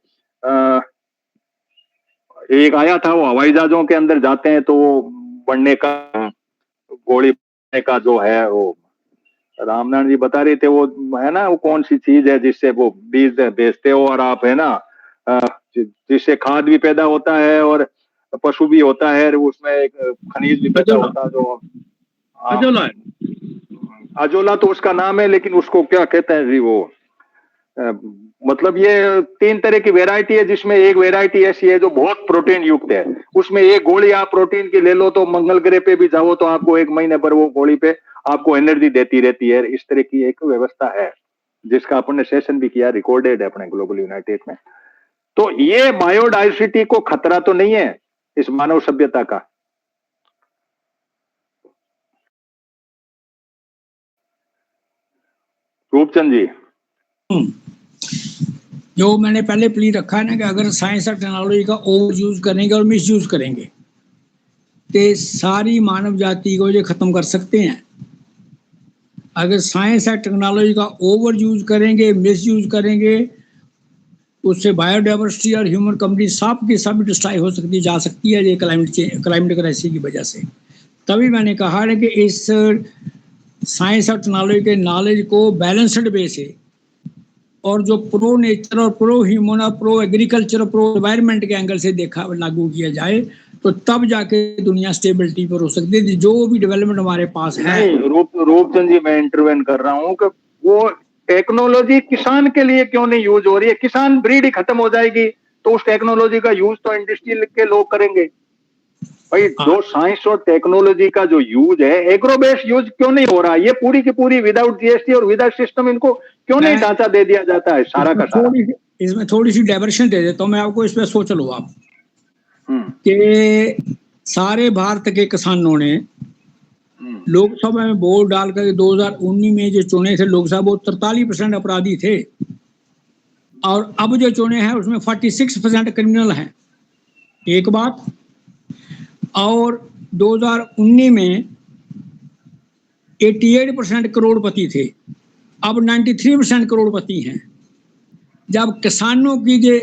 एक आया था, वो हवाई जहाजों के अंदर जाते हैं तो वो बढ़ने का, गोली बढ़ने का जो है, वो रामनारायण जी बता रहे थे, वो है ना, वो कौन सी चीज है जिससे वो बीज बेचते हो और आप, है ना, जिससे खाद भी पैदा होता है और पशु भी होता है, उसमें एक खनिज भी पैदा होता है, जो अजोला है। अजोला तो उसका नाम है, लेकिन उसको क्या कहते हैं जी, वो मतलब ये 3 तरह की वैरायटी है, जिसमें एक वैरायटी ऐसी है जो बहुत प्रोटीन युक्त है। उसमें एक गोली आप प्रोटीन की ले लो तो मंगल ग्रह पे भी जाओ तो आपको 1 महीने पर वो गोली पे आपको एनर्जी देती रहती है। इस तरह की एक व्यवस्था है जिसका अपन ने सेशन भी किया, रिकॉर्डेड है अपने ग्लोबल यूनाइटेड में। तो ये बायोडाइवर्सिटी को खतरा तो नहीं है इस मानव सभ्यता का? रूपचंद जी, जो मैंने पहले प्ली रखा है ना कि अगर साइंस और टेक्नोलॉजी का ओवर यूज करेंगे और मिस यूज करेंगे तो सारी मानव जाति को ये खत्म कर सकते हैं। अगर साइंस और टेक्नोलॉजी का ओवर यूज करेंगे, मिस यूज करेंगे, उससे बायोडाइवर्सिटी और ह्यूमन कम्युनिटी सब की सब डिस्ट्रॉय हो सकती जा सकती है ये क्लाइमेट क्राइसिस की वजह से। तभी मैंने कहा है कि इस साइंस और टेक्नोलॉजी के नॉलेज को बैलेंस्ड वे से और जो प्रो नेचर और प्रो ह्यूमन और प्रो एग्रीकल्चर और प्रो एनवायरनमेंट के एंगल से देखा लागू किया जाए तो तब जाके दुनिया स्टेबिलिटी पर हो सकती है। जो भी डेवलपमेंट हमारे पास है। रूपचंद जी, मैं इंटरवेन कर रहा हूँ कि वो टेक्नोलॉजी किसान के लिए क्यों नहीं यूज हो रही है? किसान ब्रीड ही खत्म हो जाएगी तो उस टेक्नोलॉजी का यूज तो इंडस्ट्री के लोग करेंगे। भाई जो साइंस और टेक्नोलॉजी का जो यूज है, एग्रो बेस्ड यूज क्यों नहीं हो रहा? ये पूरी की पूरी विदाउट जीएसटी और विदाउट सिस्टम इनको क्यों नहीं ढांचा दे दिया जाता है सारा का सारा? इसमें थोड़ी सी डाइवर्शन दे देता हूँ मैं आपको, इस पर सोच लो आप कि सारे भारत के किसानों ने लोकसभा में वोट डालकर 2019 में जो चुने थे लोकसभा, वो 43% अपराधी थे और अब जो चुने हैं उसमें 46% क्रिमिनल हैं। एक बात। और 2019 में 88% करोड़पति थे, अब 93% करोड़पति हैं। जब किसानों की जो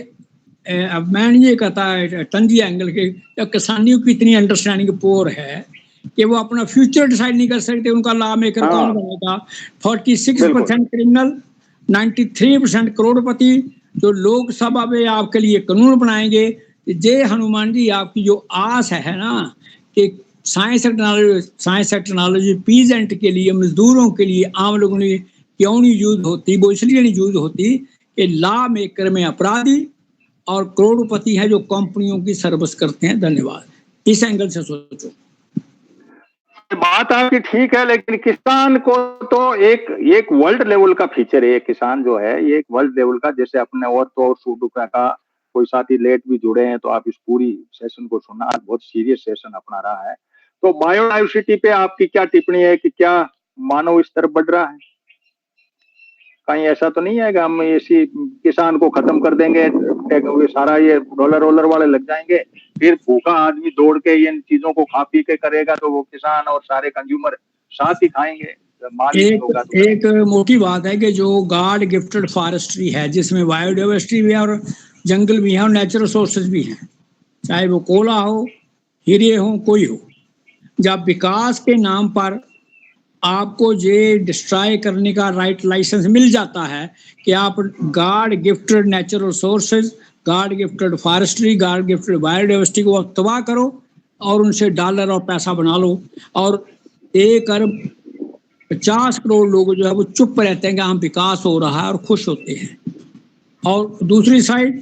अब मैं ये कहता है तंजी एंगल के, जब किसानियों की इतनी अंडरस्टैंडिंग पोर है कि वो अपना फ्यूचर डिसाइड नहीं कर सकते, उनका लॉ मेकर कौन बनेगा? 46% क्रिमिनल, 93% करोड़पति जो लोकसभा में आपके लिए कानून बनाएंगे, जय हनुमान जी, आपकी जो आस है ना कि साइंस एंड टेक्नोलॉजी पीजेंट के लिए, मजदूरों के लिए, आम लोगों ने क्यों नहीं यूज होती, वो इसलिए नहीं यूज होती कि लॉ मेकर में अपराधी और करोड़पति हैं जो कंपनियों की सर्विस करते हैं। धन्यवाद। इस एंगल से सोचो। बात आपकी ठीक है, लेकिन किसान को तो एक वर्ल्ड लेवल का फीचर है। किसान जो है ये एक वर्ल्ड लेवल का, जैसे अपने और तो और सुडुका का कोई साथी लेट भी जुड़े हैं तो आप इस पूरी सेशन को सुनना, आज बहुत सीरियस सेशन अपना रहा है। तो बायोडाइवर्सिटी पे आपकी क्या टिप्पणी है कि क्या मानव स्तर बढ़ रहा है? कहीं ऐसा तो नहीं है कि हम इसी किसान को खत्म कर देंगे, सारा ये डॉलर वॉलर वाले लग जाएंगे, फिर भूखा आदमी दौड़ के इन चीजों को खा पी के करेगा तो वो किसान और सारे कंज्यूमर साथ ही खाएंगे, एक मोटी बात है कि जो गॉड गिफ्टेड फॉरेस्ट्री है, जिसमें बायोडाइवर्सिटी भी है और जंगल भी है और नेचुरल सोर्सेज भी हैं, चाहे वो कोला हो, हीरे हो, कोई हो, जब विकास के नाम पर आपको ये डिस्ट्रॉय करने का राइट लाइसेंस मिल जाता है कि आप God gifted natural sources, God gifted forestry, God gifted biodiversity को आप तबाह करो और उनसे डॉलर और पैसा बना लो, और 1 अरब 50 करोड़ लोग जो है वो चुप रहते हैं कि हम विकास हो रहा है और खुश होते हैं। और दूसरी साइड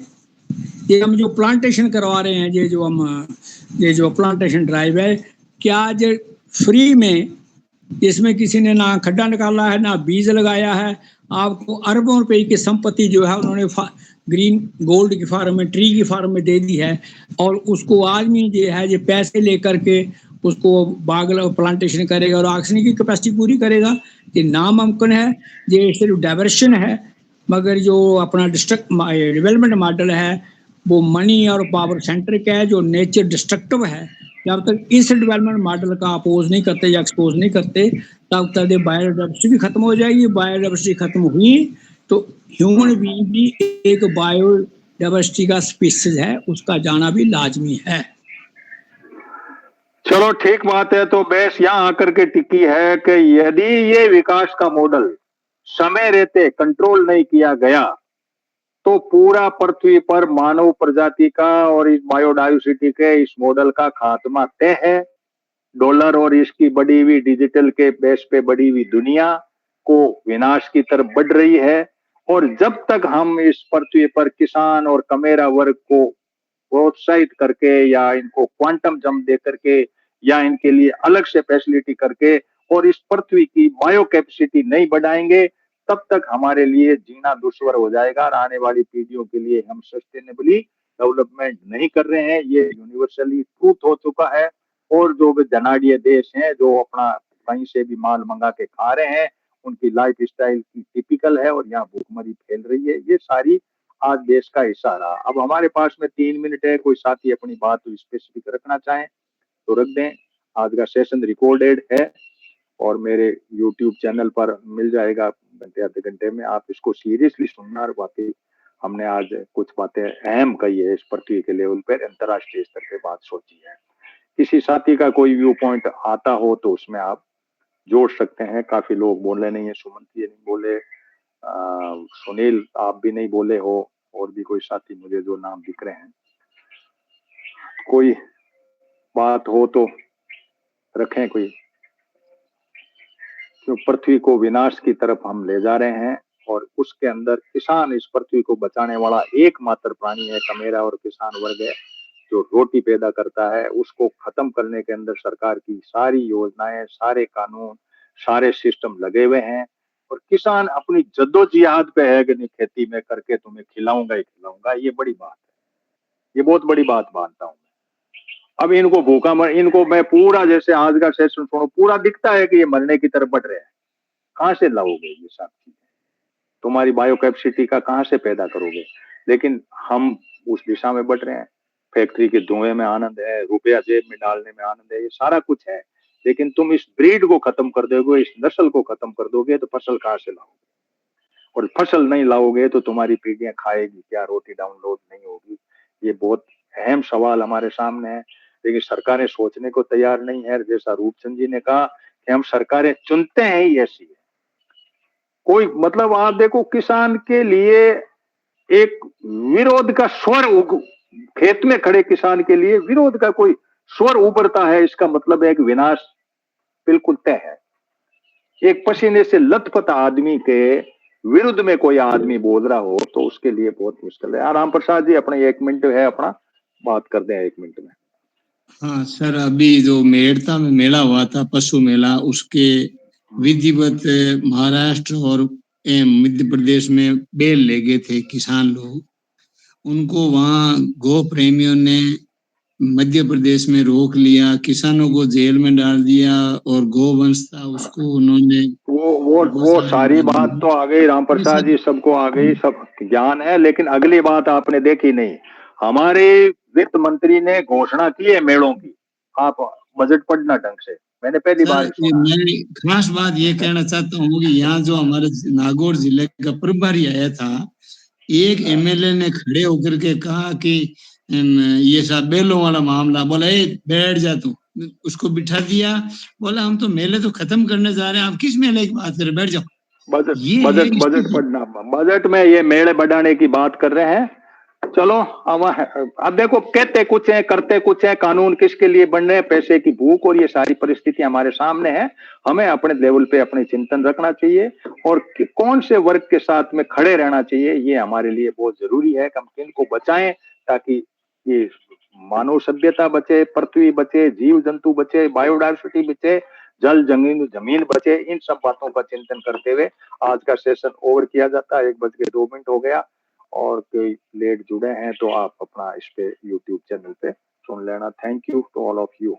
ये हम जो प्लांटेशन करवा रहे हैं, ये जो प्लांटेशन ड्राइव है, क्या ये फ्री में, इसमें किसी ने ना खड्डा निकाला है ना बीज लगाया है, आपको अरबों रुपए की संपत्ति जो है उन्होंने ग्रीन गोल्ड की फॉर्म में, ट्री की फॉर्म में दे दी है, और उसको आदमी जो है ये पैसे लेकर के उसको बाग प्लांटेशन करेगा और ऑक्सीजन की कैपेसिटी पूरी करेगा। ये नामुमकिन है, ये सिर्फ डाइवर्शन है। मगर जो अपना डिस्ट्रक्ट डेवलपमेंट मॉडल है वो मनी और पावर सेंट्रिक है, जो नेचर डिस्ट्रक्टिव है। जब तक इस डेवलपमेंट मॉडल का अपोज नहीं करते या एक्सपोज नहीं करते, तब तक बायोडाइवर्सिटी भी खत्म हो जाएगी। बायोडाइवर्सिटी खत्म हुई तो ह्यूमन बीइंग भी एक बायोडाइवर्सिटी का स्पीसीज है, उसका जाना भी लाजमी है। चलो ठीक बात है। तो बहस यहाँ आकर के टिकी है कि यदि ये विकास का मॉडल समय रहते कंट्रोल नहीं किया गया तो पूरा पृथ्वी पर मानव प्रजाति का और इस बायोडाइवर्सिटी के इस मॉडल का खात्मा तय है। डॉलर और इसकी बढ़ी हुई डिजिटल के बेस पे बढ़ी हुई दुनिया को विनाश की तरफ बढ़ रही है। और जब तक हम इस पृथ्वी पर किसान और कमेरा वर्ग को प्रोत्साहित करके या इनको क्वांटम जंप दे करके या इनके लिए अलग से फैसिलिटी करके और इस पृथ्वी की बायो कैपेसिटी नहीं बढ़ाएंगे, तब तक हमारे लिए जीना दुश्वार हो जाएगा और आने वाली पीढ़ियों के लिए हम सस्टेनेबली डेवलपमेंट नहीं कर रहे हैं। ये यूनिवर्सली ट्रूथ हो चुका है। और जो धनाढ़ देश हैं जो अपना कहीं से भी माल मंगा के खा रहे हैं, उनकी लाइफ स्टाइल की टिपिकल है और यहाँ भूखमरी फैल रही है। ये सारी आज देश का हिस्सा रहा। अब हमारे पास में 3 मिनट है, कोई साथी अपनी बात स्पेसिफिक रखना चाहें तो रख दें। आज का सेशन रिकॉर्डेड है और मेरे YouTube चैनल पर मिल जाएगा घंटे आधे घंटे में। आप इसको सीरियसली सुनना। और बाकी हमने आज कुछ बातें अहम कही है, इस पृथ्वी के लेवल पर अंतर्राष्ट्रीय स्तर पे बात सोची है। किसी साथी का कोई व्यू पॉइंट आता हो तो उसमें आप जोड़ सकते हैं। काफी लोग बोले नहीं है, सुमंत ये नहीं बोले, सुनील आप भी नहीं बोले हो, और भी कोई साथी मुझे जो नाम दिख रहे हैं। कोई बात हो तो रखें कोई। जो पृथ्वी को विनाश की तरफ हम ले जा रहे हैं और उसके अंदर किसान इस पृथ्वी को बचाने वाला एकमात्र प्राणी है, कमेरा और किसान वर्ग है जो रोटी पैदा करता है। उसको खत्म करने के अंदर सरकार की सारी योजनाएं, सारे कानून, सारे सिस्टम लगे हुए हैं और किसान अपनी जद्दोजहद पे है कि नहीं खेती में करके तुम्हें खिलाऊंगा ही खिलाऊंगा। ये बड़ी बात है, ये बहुत बड़ी बात मानता हूं। अब इनको भूखा मर, इनको मैं पूरा जैसे आज का सेशन सुनो, पूरा दिखता है कि ये मरने की तरफ बढ़ रहे हैं। कहां से लाओगे ये सब चीजें? तुम्हारी बायो कैपेसिटी का कहां से पैदा करोगे? लेकिन हम उस दिशा में बढ़ रहे हैं। फैक्ट्री के धुएं में आनंद है, रुपया जेब में डालने में आनंद है, ये सारा कुछ है। लेकिन तुम इस ब्रीड को खत्म कर दोगे, इस नस्ल को खत्म कर दोगे तो फसल कहां से लाओगे? और फसल नहीं लाओगे तो तुम्हारी पीढ़ियां खाएगी क्या? रोटी डाउनलोड नहीं होगी। ये बहुत अहम सवाल हमारे सामने है, लेकिन सरकारें सोचने को तैयार नहीं है। जैसा रूपचंद जी ने कहा कि हम सरकारें चुनते हैं ही ऐसी है। कोई मतलब आप देखो, किसान के लिए एक विरोध का स्वर खेत में खड़े किसान के लिए विरोध का कोई स्वर उभरता है, इसका मतलब है कि विनाश बिल्कुल तय है। एक पसीने से लथपथ आदमी के विरुद्ध में कोई आदमी बोल रहा हो तो उसके लिए बहुत मुश्किल है। राम प्रसाद जी, अपने 1 मिनट है, अपना बात कर दें 1 मिनट में। हाँ सर, अभी जो मेड़ता में मेला हुआ था, पशु मेला, उसके विधिवत महाराष्ट्र और मध्य प्रदेश में बेल ले गए थे किसान लोग। उनको वहाँ गो प्रेमियों ने मध्य प्रदेश में रोक लिया, किसानों को जेल में डाल दिया और गोवंश था उसको उन्होंने वो गौशाला में सारी डाल बात दिया। तो आ गई राम ये प्रसाद सब जी, सबको आ गई, सब ज्ञान है, लेकिन अगली बात आपने देखी नहीं। हमारे वित्त मंत्री ने घोषणा की है मेलों की, आप बजट पढ़ना ढंग से, मैंने पहली सर, बार ही ये सुना। मैं खास बात ये कहना चाहता हूँ कि यहाँ जो हमारे नागौर जिले का प्रभारी आया था, एक एमएलए ने खड़े होकर के कहा कि ये सब बेलों वाला मामला, बोला ए बैठ जा तू, उसको बिठा दिया, बोला हम तो मेले तो खत्म करने जा रहे हैं, आप किस मेले की बात करें, बैठ जाओ। बजट ये है बजट बजट स्थिति। पढ़ना, बजट में ये मेले बढ़ाने की बात कर रहे हैं। चलो, अब देखो, कहते कुछ है करते कुछ है, कानून किसके लिए बन रहे हैं? पैसे की भूख, और ये सारी परिस्थिति हमारे सामने है। हमें अपने लेवल पे अपने चिंतन रखना चाहिए और कौन से वर्ग के साथ में खड़े रहना चाहिए, ये हमारे लिए बहुत जरूरी है कि हम किनको बचाएं, ताकि ये मानव सभ्यता बचे, पृथ्वी बचे, जीव जंतु बचे, बायोडायवर्सिटी बचे, जल जमीन जमीन बचे। इन सब बातों का चिंतन करते हुए आज का सेशन ओवर किया जाता है। 1:02 हो गया, और कोई लेट जुड़े हैं तो आप अपना इस पे यूट्यूब चैनल पे सुन लेना। Thank you to all of you.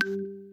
है।